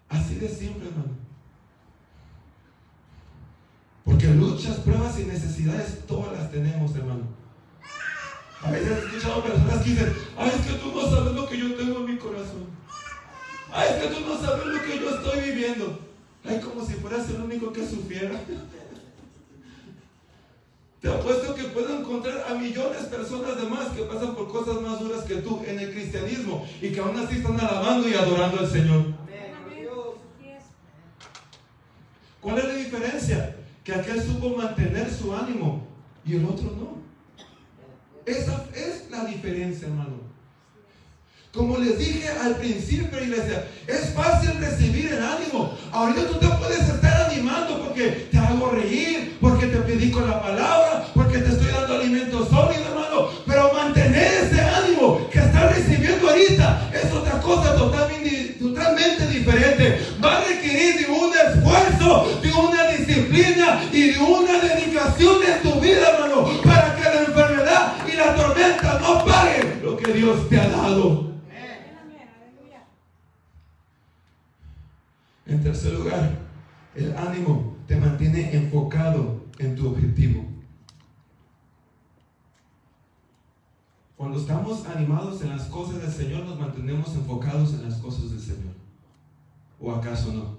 Así de simple, hermano. Porque luchas, pruebas y necesidades todas las tenemos, hermano. A veces he escuchado personas que dicen, ay, es que tú no sabes lo que yo tengo en mi corazón. Ay, es que tú no sabes lo que yo estoy viviendo. Ay, como si fueras el único que sufriera. Te apuesto que puedo encontrar a millones de personas de más que pasan por cosas más duras que tú en el cristianismo y que aún así están alabando y adorando al Señor. ¿Cuál es la diferencia? Que aquel supo mantener su ánimo y el otro no. Esa es la diferencia, hermano. Como les dije al principio, iglesia, es fácil recibir el ánimo. Ahorita tú te puedes estar animando porque te hago reír, porque te predico la palabra, porque te estoy dando alimento sólido, hermano. Pero mantener ese ánimo que estás recibiendo ahorita es otra cosa totalmente diferente. Va a requerir de un esfuerzo, de una disciplina y de una dedicación en tu vida, hermano, para que la enfermedad y la tormenta no paguen lo que Dios te ha dado. En tercer lugar, el ánimo te mantiene enfocado en tu objetivo. Cuando estamos animados en las cosas del Señor, nos mantenemos enfocados en las cosas del Señor. ¿O acaso no?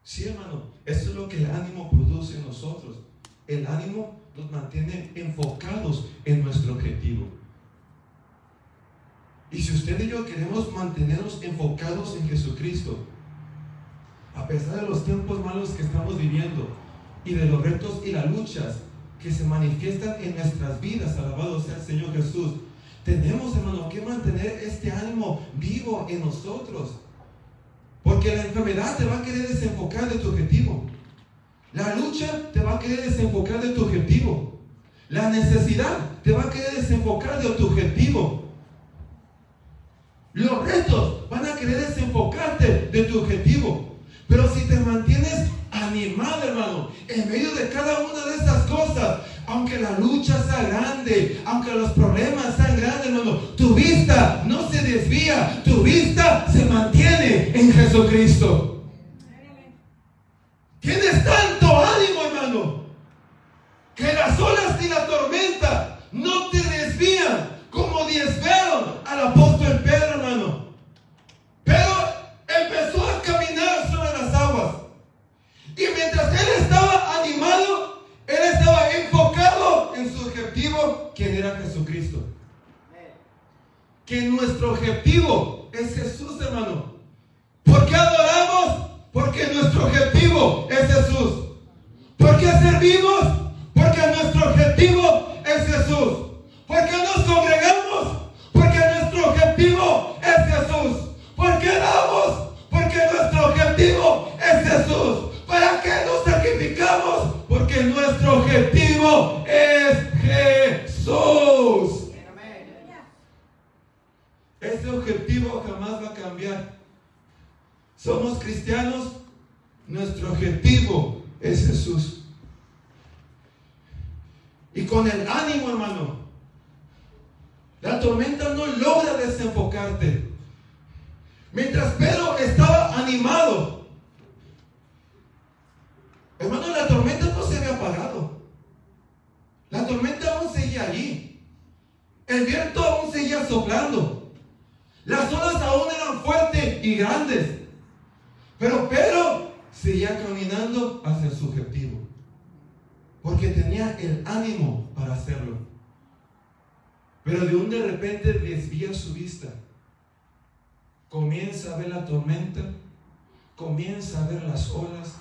Sí, hermano, eso es lo que el ánimo produce en nosotros. El ánimo nos mantiene enfocados en nuestro objetivo. Y si usted y yo queremos mantenernos enfocados en Jesucristo, a pesar de los tiempos malos que estamos viviendo y de los retos y las luchas que se manifiestan en nuestras vidas, alabado sea el Señor Jesús, tenemos, hermano, que mantener este ánimo vivo en nosotros, porque la enfermedad te va a querer desenfocar de tu objetivo, la lucha te va a querer desenfocar de tu objetivo, la necesidad te va a querer desenfocar de tu objetivo, los retos van a querer desenfocarte de tu objetivo. Pero si te mantienes animado, hermano, en medio de cada una de estas cosas, aunque la lucha sea grande, aunque los problemas sean grandes, hermano, tu vista no se desvía, tu vista se mantiene en Jesucristo. Tienes tanto ánimo, hermano, que las olas y la tormenta no te desvían como desviaron al apóstol Pedro, hermano. Pero empezó a caminar sobre las aguas. Y mientras él estaba animado, él estaba enfocado en su objetivo, quien era Jesucristo. Que nuestro objetivo es Jesús, hermano. ¿Por qué adoramos? Porque nuestro objetivo es Jesús. ¿Por qué servimos? Porque nuestro objetivo es Jesús. ¿Por qué nos congregamos? Porque nuestro objetivo es Jesús. ¿Por qué damos? Porque nuestro objetivo es Jesús. ¿Para qué nos sacrificamos? Porque nuestro objetivo es Jesús. Ese objetivo jamás va a cambiar. Somos cristianos, nuestro objetivo es Jesús. Y con el ánimo, hermano, La tormenta no logra desenfocarte. Mientras Pedro estaba animado, hermano, la tormenta no se había apagado. La tormenta aún seguía allí. El viento aún seguía soplando. Las olas aún eran fuertes y grandes. Pero Pedro seguía caminando hacia su objetivo, porque tenía el ánimo para hacerlo. Pero de repente desvía su vista. Comienza a ver la tormenta, comienza a ver las olas,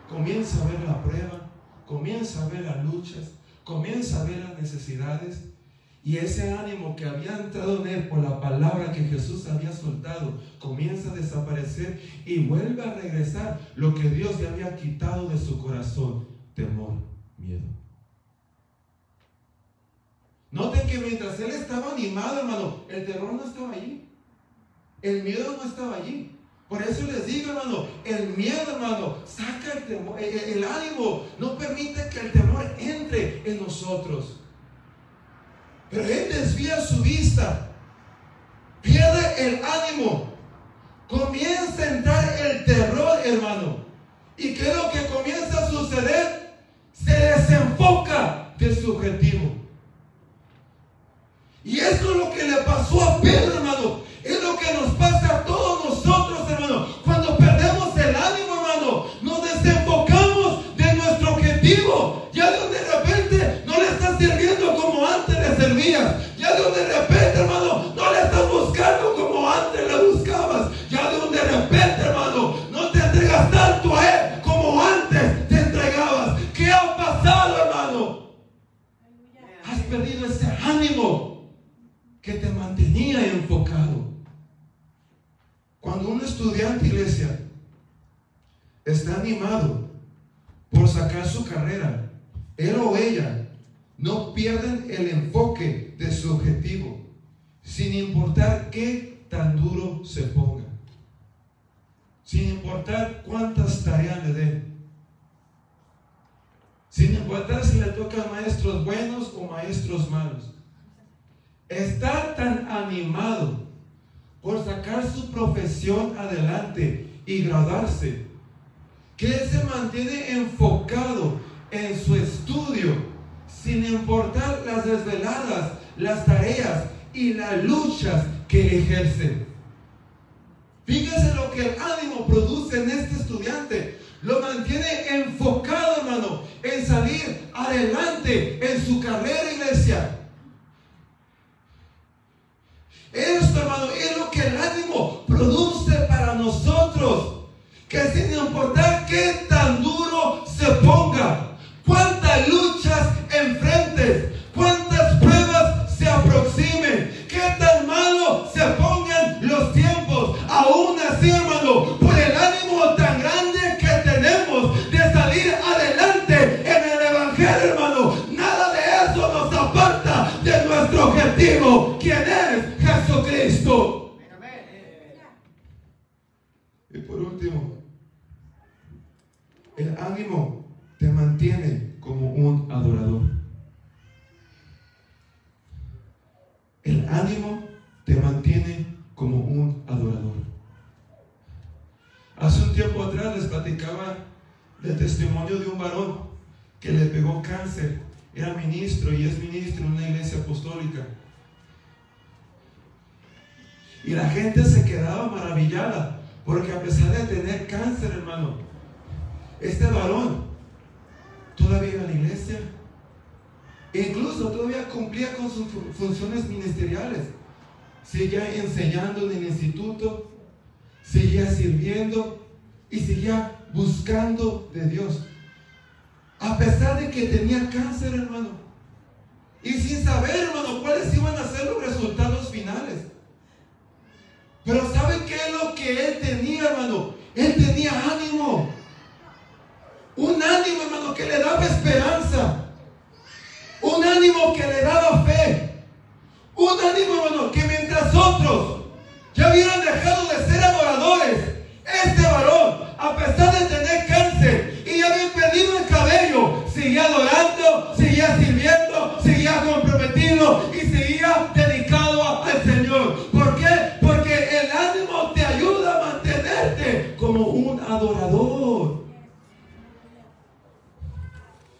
comienza a ver la prueba, comienza a ver las luchas, comienza a ver las necesidades. Y ese ánimo que había entrado en él por la palabra que Jesús había soltado, comienza a desaparecer y vuelve a regresar lo que Dios le había quitado de su corazón: temor, miedo. Noten que mientras él estaba animado, hermano, el terror no estaba allí. El miedo no estaba allí. Por eso les digo, hermano, el miedo, hermano, saca el temor, el ánimo. No permite que el temor entre en nosotros. Pero él desvía su vista, pierde el ánimo, comienza a entrar el terror, hermano. ¿Y qué es lo que comienza a suceder? Se desenfoca de su objetivo. Y esto es lo que le pasó a Pedro, hermano. Es lo que nos pasa a todos nosotros, hermano. Cuando perdemos el ánimo, hermano, nos desenfocamos de nuestro objetivo. Ya de repente no le estás sirviendo como antes le servías. Ya de repente, hermano, no le estás buscando como antes le buscabas. Ya de repente, hermano, no te entregas tanto a él como antes te entregabas. ¿Qué ha pasado, hermano? Has perdido ese ánimo que te mantenía enfocado. Cuando un estudiante, iglesia, está animado por sacar su carrera, él o ella no pierden el enfoque de su objetivo, sin importar qué tan duro se ponga, sin importar cuántas tareas le den, sin importar si le tocan maestros buenos o maestros malos. Está tan animado por sacar su profesión adelante y graduarse, que él se mantiene enfocado en su estudio, sin importar las desveladas, las tareas y las luchas que ejerce. Fíjese lo que el ánimo produce en este estudiante. Lo mantiene enfocado, hermano, en salir adelante en su carrera, iglesia. Esto, hermano, es lo que el ánimo produce para nosotros. Que sin importar qué tan duro se ponga, cuántas luchas enfrentes, cuántas pruebas se aproximen, qué tan malo se pongan los tiempos, aún así, hermano, por el ánimo tan grande que tenemos de salir adelante en el evangelio, hermano, nada de eso nos aparta de nuestro objetivo. ¿Quién es? Jesucristo. Y por último, el ánimo te mantiene como un adorador. El ánimo te mantiene como un adorador. Hace un tiempo atrás les platicaba del testimonio de un varón que le pegó cáncer. Era ministro y es ministro en una iglesia apostólica. Y la gente se quedaba maravillada, porque a pesar de tener cáncer, hermano, este varón todavía iba a la iglesia. E incluso todavía cumplía con sus funciones ministeriales. Seguía enseñando en el instituto, seguía sirviendo y seguía buscando de Dios. A pesar de que tenía cáncer, hermano. Y sin saber, hermano, cuáles iban a ser los resultados finales. Pero ¿sabe qué es lo que él tenía, hermano? Él tenía ánimo. Un ánimo, hermano, que le daba esperanza. Un ánimo que le daba fe. Un ánimo, hermano, que mientras otros ya hubieran dejado de ser adoradores, este varón, a pesar de tener cáncer y ya había perdido el cabello, seguía adorando, seguía sirviendo, seguía comprometido y seguía dedicado adorador.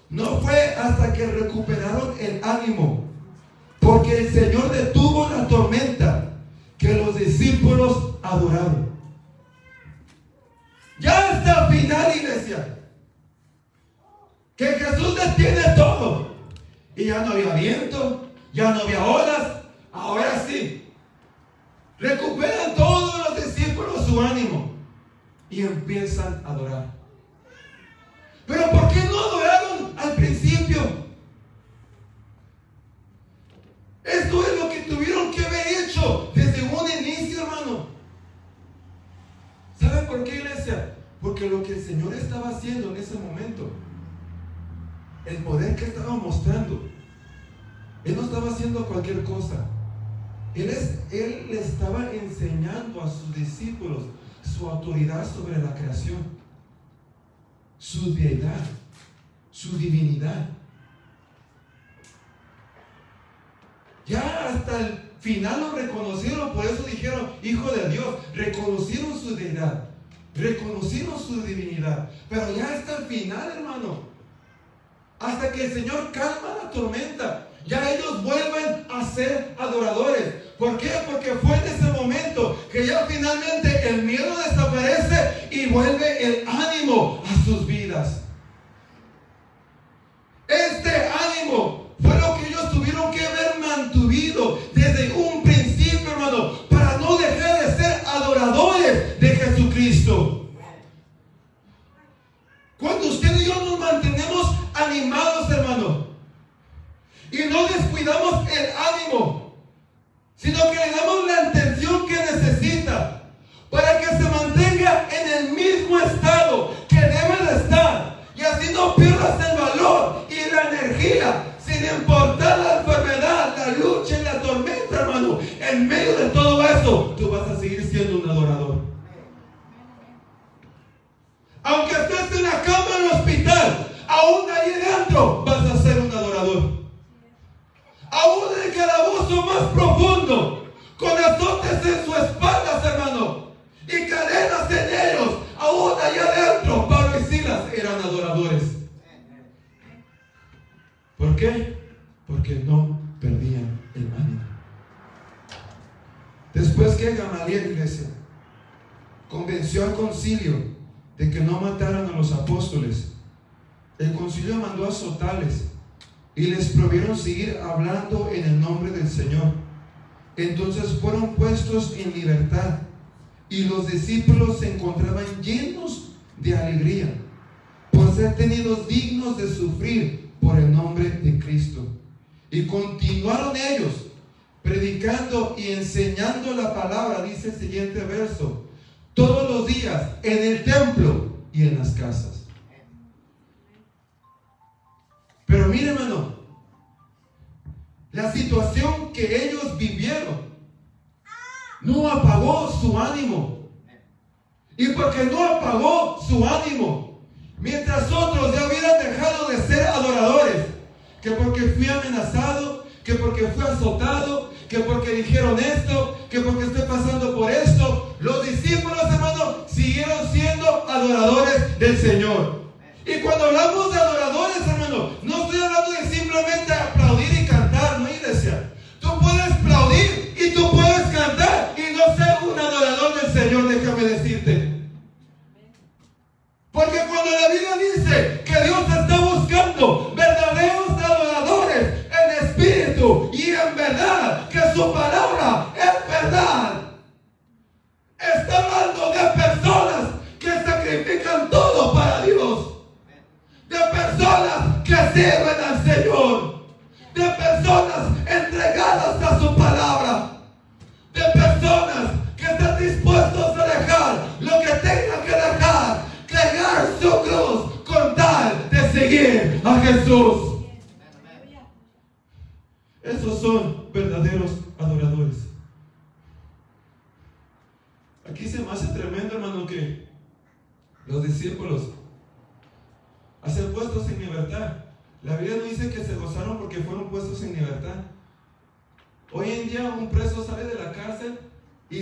No fue hasta que recuperaron el ánimo, porque el Señor detuvo la tormenta, que los discípulos adoraron. Ya hasta el final, iglesia, que Jesús detiene todo. Y ya no había viento, ya no había olas. Ahora sí, recuperan todos los discípulos su ánimo y empiezan a adorar. Pero ¿por qué no adoraron al principio? Esto es lo que tuvieron que haber hecho desde un inicio, hermano. ¿Saben por qué, iglesia? Porque lo que el Señor estaba haciendo en ese momento, el poder que estaba mostrando, Él no estaba haciendo cualquier cosa. Él le estaba enseñando a sus discípulos su autoridad sobre la creación, su deidad, su divinidad. Ya hasta el final lo reconocieron, por eso dijeron Hijo de Dios. Reconocieron su deidad, reconocieron su divinidad. Pero ya hasta el final, hermano, hasta que el Señor calma la tormenta, ya ellos vuelven a ser adoradores. ¿Por qué? Porque fue en ese momento que ya finalmente el miedo desaparece y vuelve el ánimo a sus vidas. Este ánimo fue lo que ellos tuvieron que haber mantuido desde un principio, hermano, para no dejar de ser adoradores de Jesucristo. Cuando usted y yo nos mantenemos animados, hermano, y no descuidamos el ánimo, sino que le damos la atención que necesita para que se mantenga en el mismo estado que debe de estar, y así no pierdas el valor y la energía, sin importar la enfermedad, la lucha y la tormenta, hermano. En medio de todo eso, tú vas a seguir siendo un adorador. Aunque estés en la cama del hospital, aún ahí dentro vas a ser un adorador. Aún en el calabozo más profundo, con azotes en sus espaldas, hermano, y cadenas en ellos, aún allá adentro, Pablo y Silas eran adoradores. ¿Por qué? Porque no perdían el ánimo. Después que Gamaliel, iglesia, convenció al concilio de que no mataran a los apóstoles, el concilio mandó azotarles y les prohibieron seguir hablando en el nombre del Señor. Entonces fueron puestos en libertad, y los discípulos se encontraban llenos de alegría por ser tenidos dignos de sufrir por el nombre de Cristo. Y continuaron ellos predicando y enseñando la palabra, dice el siguiente verso, todos los días en el templo y en las casas. Pero mire, hermano, la situación que ellos vivieron no apagó su ánimo. Y porque no apagó su ánimo, mientras otros ya hubieran dejado de ser adoradores, que porque fui amenazado, que porque fui azotado, que porque dijeron esto, que porque estoy pasando por esto, los discípulos, hermano, siguieron siendo adoradores del Señor. Y cuando hablamos de adoradores, hermano, no estoy hablando de simplemente aplaudir y cantar, no, iglesia. Tú puedes aplaudir y tú puedes cantar y no ser un adorador del Señor, déjame decirte. Porque cuando la Biblia dice que Dios está buscando verdaderos adoradores en espíritu y en verdad, que su palabra es verdad, está hablando de personas que sacrifican todo para Dios, de personas que sirven al Señor, de personas entregadas a su palabra, de personas que están dispuestos a dejar lo que tengan que dejar, cargar su cruz con tal de seguir a Jesús. Esos son verdaderos adoradores. Aquí se me hace tremendo, hermano, que los discípulos, a ser puestos en libertad, la Biblia no dice que se gozaron porque fueron puestos en libertad. Hoy en día un preso sale de la cárcel y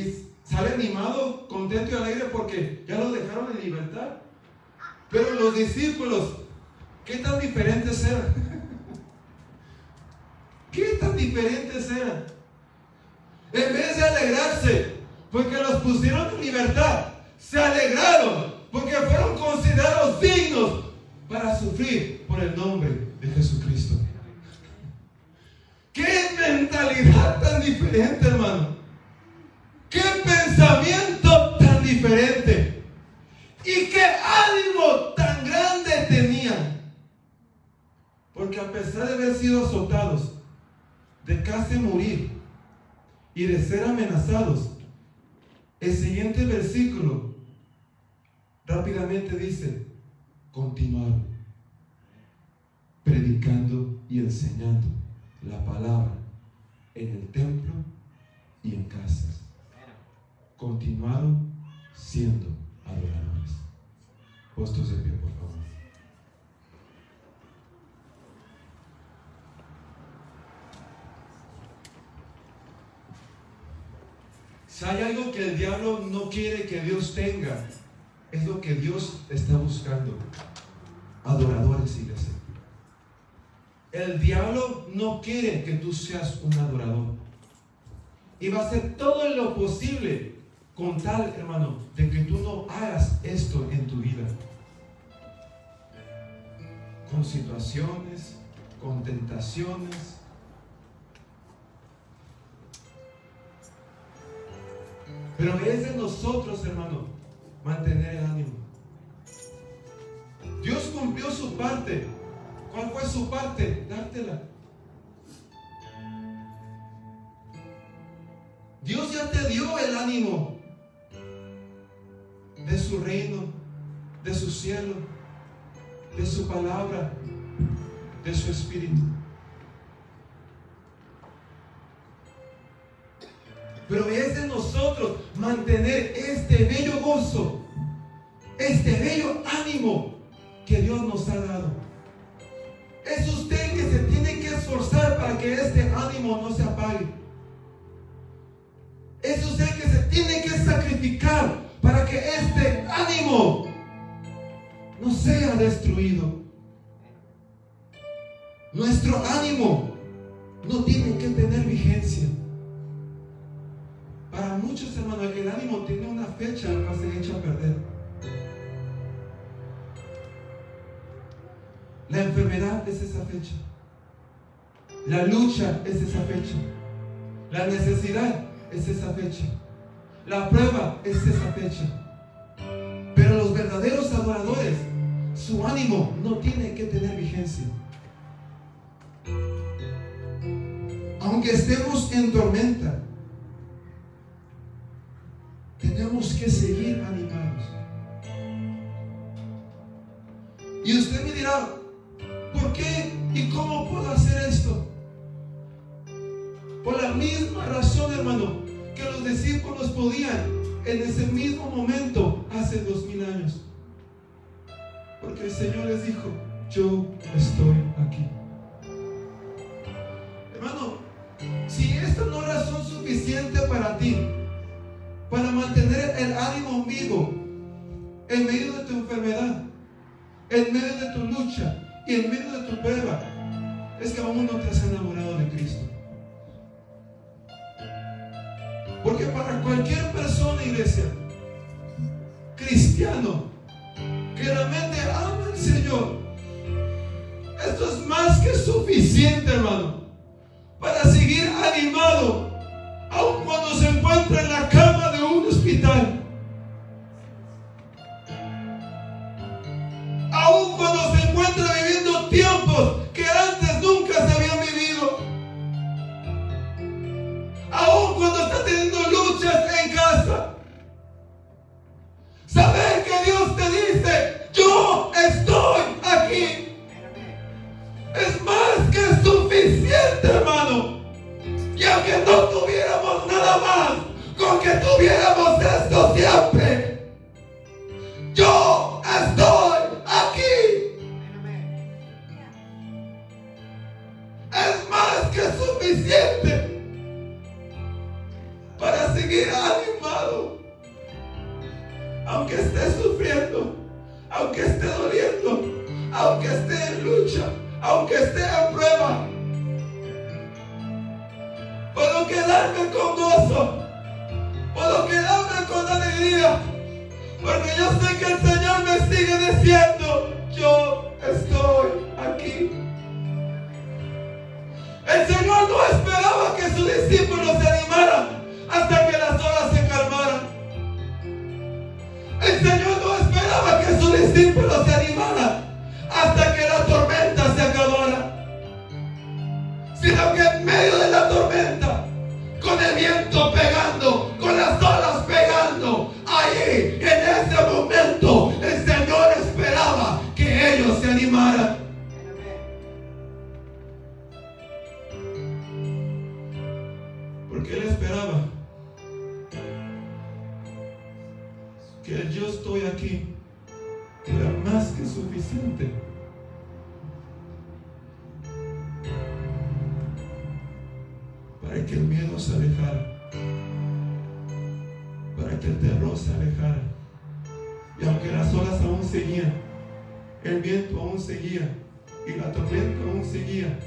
sale animado, contento y alegre porque ya lo dejaron en libertad. Pero los discípulos, ¿qué tan diferentes eran? ¿Qué tan diferentes eran? En vez de alegrarse porque los pusieron en libertad, se alegraron porque fueron considerados dignos para sufrir por el nombre de Jesucristo. ¡Qué mentalidad tan diferente, hermano! ¡Qué pensamiento tan diferente! ¡Y qué ánimo tan grande tenían! Porque a pesar de haber sido azotados, de casi morir y de ser amenazados, el siguiente versículo rápidamente dice: continuaron predicando y enseñando la palabra en el templo y en casas. Continuaron siendo adoradores. Puestos de pie, por favor. Si hay algo que el diablo no quiere que Dios tenga, es lo que Dios está buscando: adoradores, iglesia. El diablo no quiere que tú seas un adorador, y va a hacer todo lo posible con tal, hermano, de que tú no hagas esto en tu vida, con situaciones, con tentaciones. Pero es de nosotros, hermano, mantener el ánimo. Dios cumplió su parte. ¿Cuál fue su parte? Dártela. Dios ya te dio el ánimo de su reino, de su cielo, de su palabra, de su espíritu. Pero es de nosotros mantener este bello gozo, este bello ánimo que Dios nos ha dado. Es usted que se tiene que esforzar para que este ánimo no se apague. Es usted que se tiene que sacrificar para que este ánimo no sea destruido. Nuestro ánimo no tiene que tener vigencia. Para muchos, hermanos, el ánimo tiene una fecha para ser hecho a perder. La enfermedad es esa fecha. La lucha es esa fecha. La necesidad es esa fecha. La prueba es esa fecha. Pero los verdaderos adoradores, su ánimo no tiene que tener vigencia. Aunque estemos en tormenta, tenemos que seguir animados. Y usted me dirá: ¿por qué y cómo puedo hacer esto? Por la misma razón, hermano, que los discípulos podían en ese mismo momento hace 2000 años. Porque el Señor les dijo: yo estoy aquí. Hermano, si esta no es razón suficiente para ti, para mantener el ánimo vivo en medio de tu enfermedad, en medio de tu lucha y en medio de tu prueba, es que aún no te has enamorado de Cristo. Porque para cualquier persona, iglesia, cristiano, que realmente ama al Señor, esto es más que suficiente, hermano, para seguir animado, aun cuando se encuentra en la cama de un hospital, aun cuando se encuentra viviendo tiempos que antes nunca se habían vivido, aun cuando está teniendo luchas en casa. Saber que Dios te dice: yo estoy aquí, es más que suficiente, hermano. Y aunque no tuviéramos nada más, con que tuviéramos esto siempre, yo estoy aquí, es más que suficiente para seguir seguir animado. Aunque esté sufriendo, aunque esté doliendo, aunque esté en lucha, aunque esté en prueba, puedo quedarme con gozo, puedo quedarme con alegría, porque yo sé que el Señor me sigue diciendo: yo estoy aquí. El Señor no esperaba que sus discípulos se animaran hasta que las olas se calmaran. El Señor no esperaba que sus discípulos se animaran hasta que la tormenta se acabara, sino que en medio de la tormenta, con el viento pegando, con las olas pegando, ahí en ese momento el Señor esperaba que ellos se animaran. Porque Él esperaba que el yo estoy aquí era más que suficiente para que el miedo se alejara, para que el terror se alejara. Y aunque las olas aún seguían, el viento aún seguía y la tormenta aún seguía,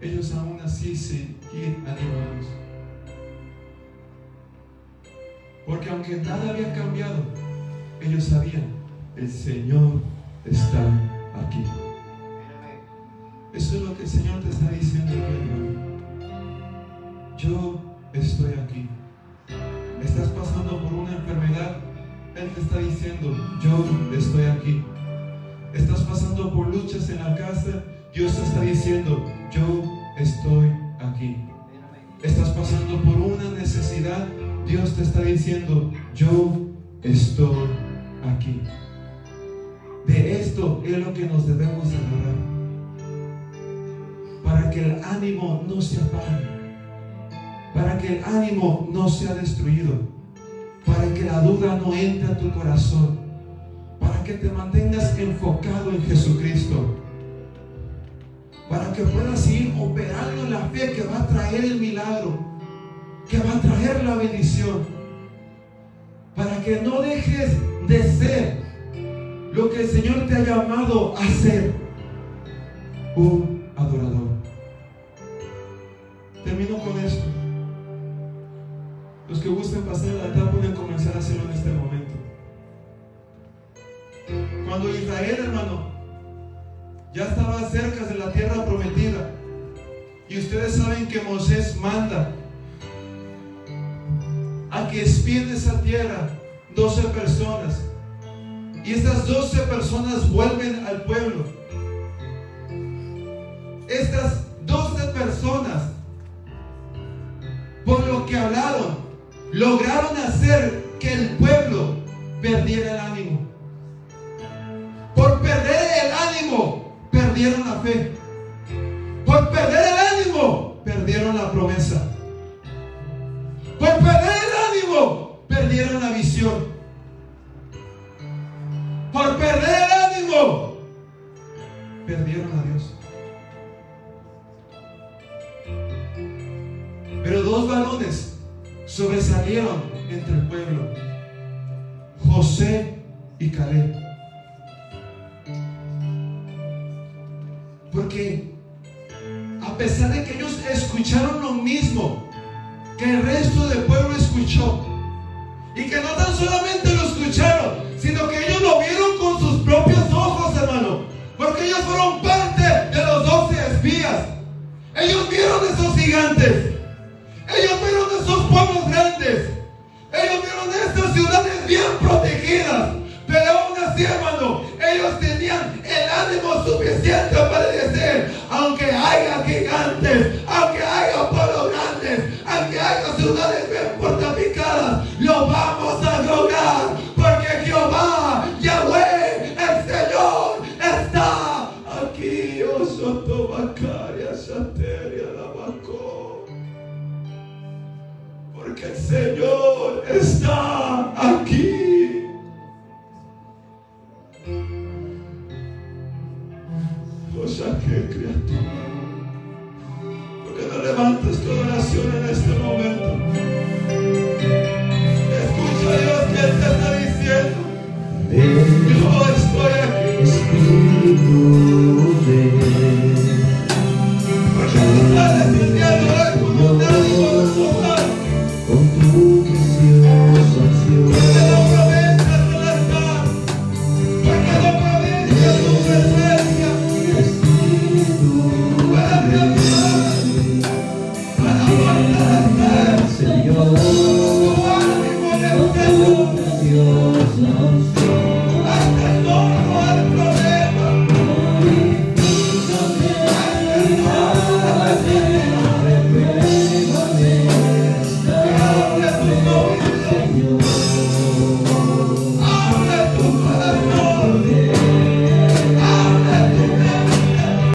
ellos aún así seguían animados. Porque aunque nada había cambiado, ellos sabían: el Señor está aquí. Eso es lo que el Señor te está diciendo el día de hoy. Yo estoy aquí. Estás pasando por una enfermedad, Él te está diciendo: yo estoy aquí. Estás pasando por luchas en la casa, Dios te está diciendo: yo estoy aquí. Estás pasando por una necesidad, Dios te está diciendo: yo estoy aquí. De esto es lo que nos debemos agarrar, para que el ánimo no se apague, para que el ánimo no sea destruido, para que la duda no entre a tu corazón, para que te mantengas enfocado en Jesucristo, para que puedas seguir operando la fe que va a traer el milagro, que va a traer la bendición, para que no dejes de ser lo que el Señor te ha llamado a ser: un adorador. Termino con esto. Los que gusten pasar el altar pueden comenzar a hacerlo en este momento. Cuando Israel, hermano, ya estaba cerca de la tierra prometida, y ustedes saben que Moisés manda a que espíen esa tierra 12 personas, y estas 12 personas vuelven al pueblo. Estas 12 personas, por lo que hablaron, lograron hacer que el pueblo perdiera el ánimo. Por perder el ánimo, perdieron la fe. Por perder el ánimo, perdieron la promesa. Por perder el ánimo, perdieron la visión. Por perder el ánimo, perdieron a Dios. Pero dos varones sobresalieron entre el pueblo: Josué y Caleb. Porque a pesar de que ellos escucharon lo mismo que el resto del pueblo escuchó, y que no tan solamente lo escucharon, sino que ellos lo vieron con sus propios ojos, hermano, porque ellos fueron parte de los 12 espías. Ellos vieron esos gigantes, ellos vieron esos pueblos grandes, ellos vieron estas ciudades bien protegidas, pero aún así, hermano, ellos tenían el ánimo suficiente para decir: aunque haya gigantes, aunque haya pueblos grandes, aunque haya ciudades bien fortificadas, lo vamos a lograr, porque Jehová, Yahweh, el Señor, está aquí. Porque el Señor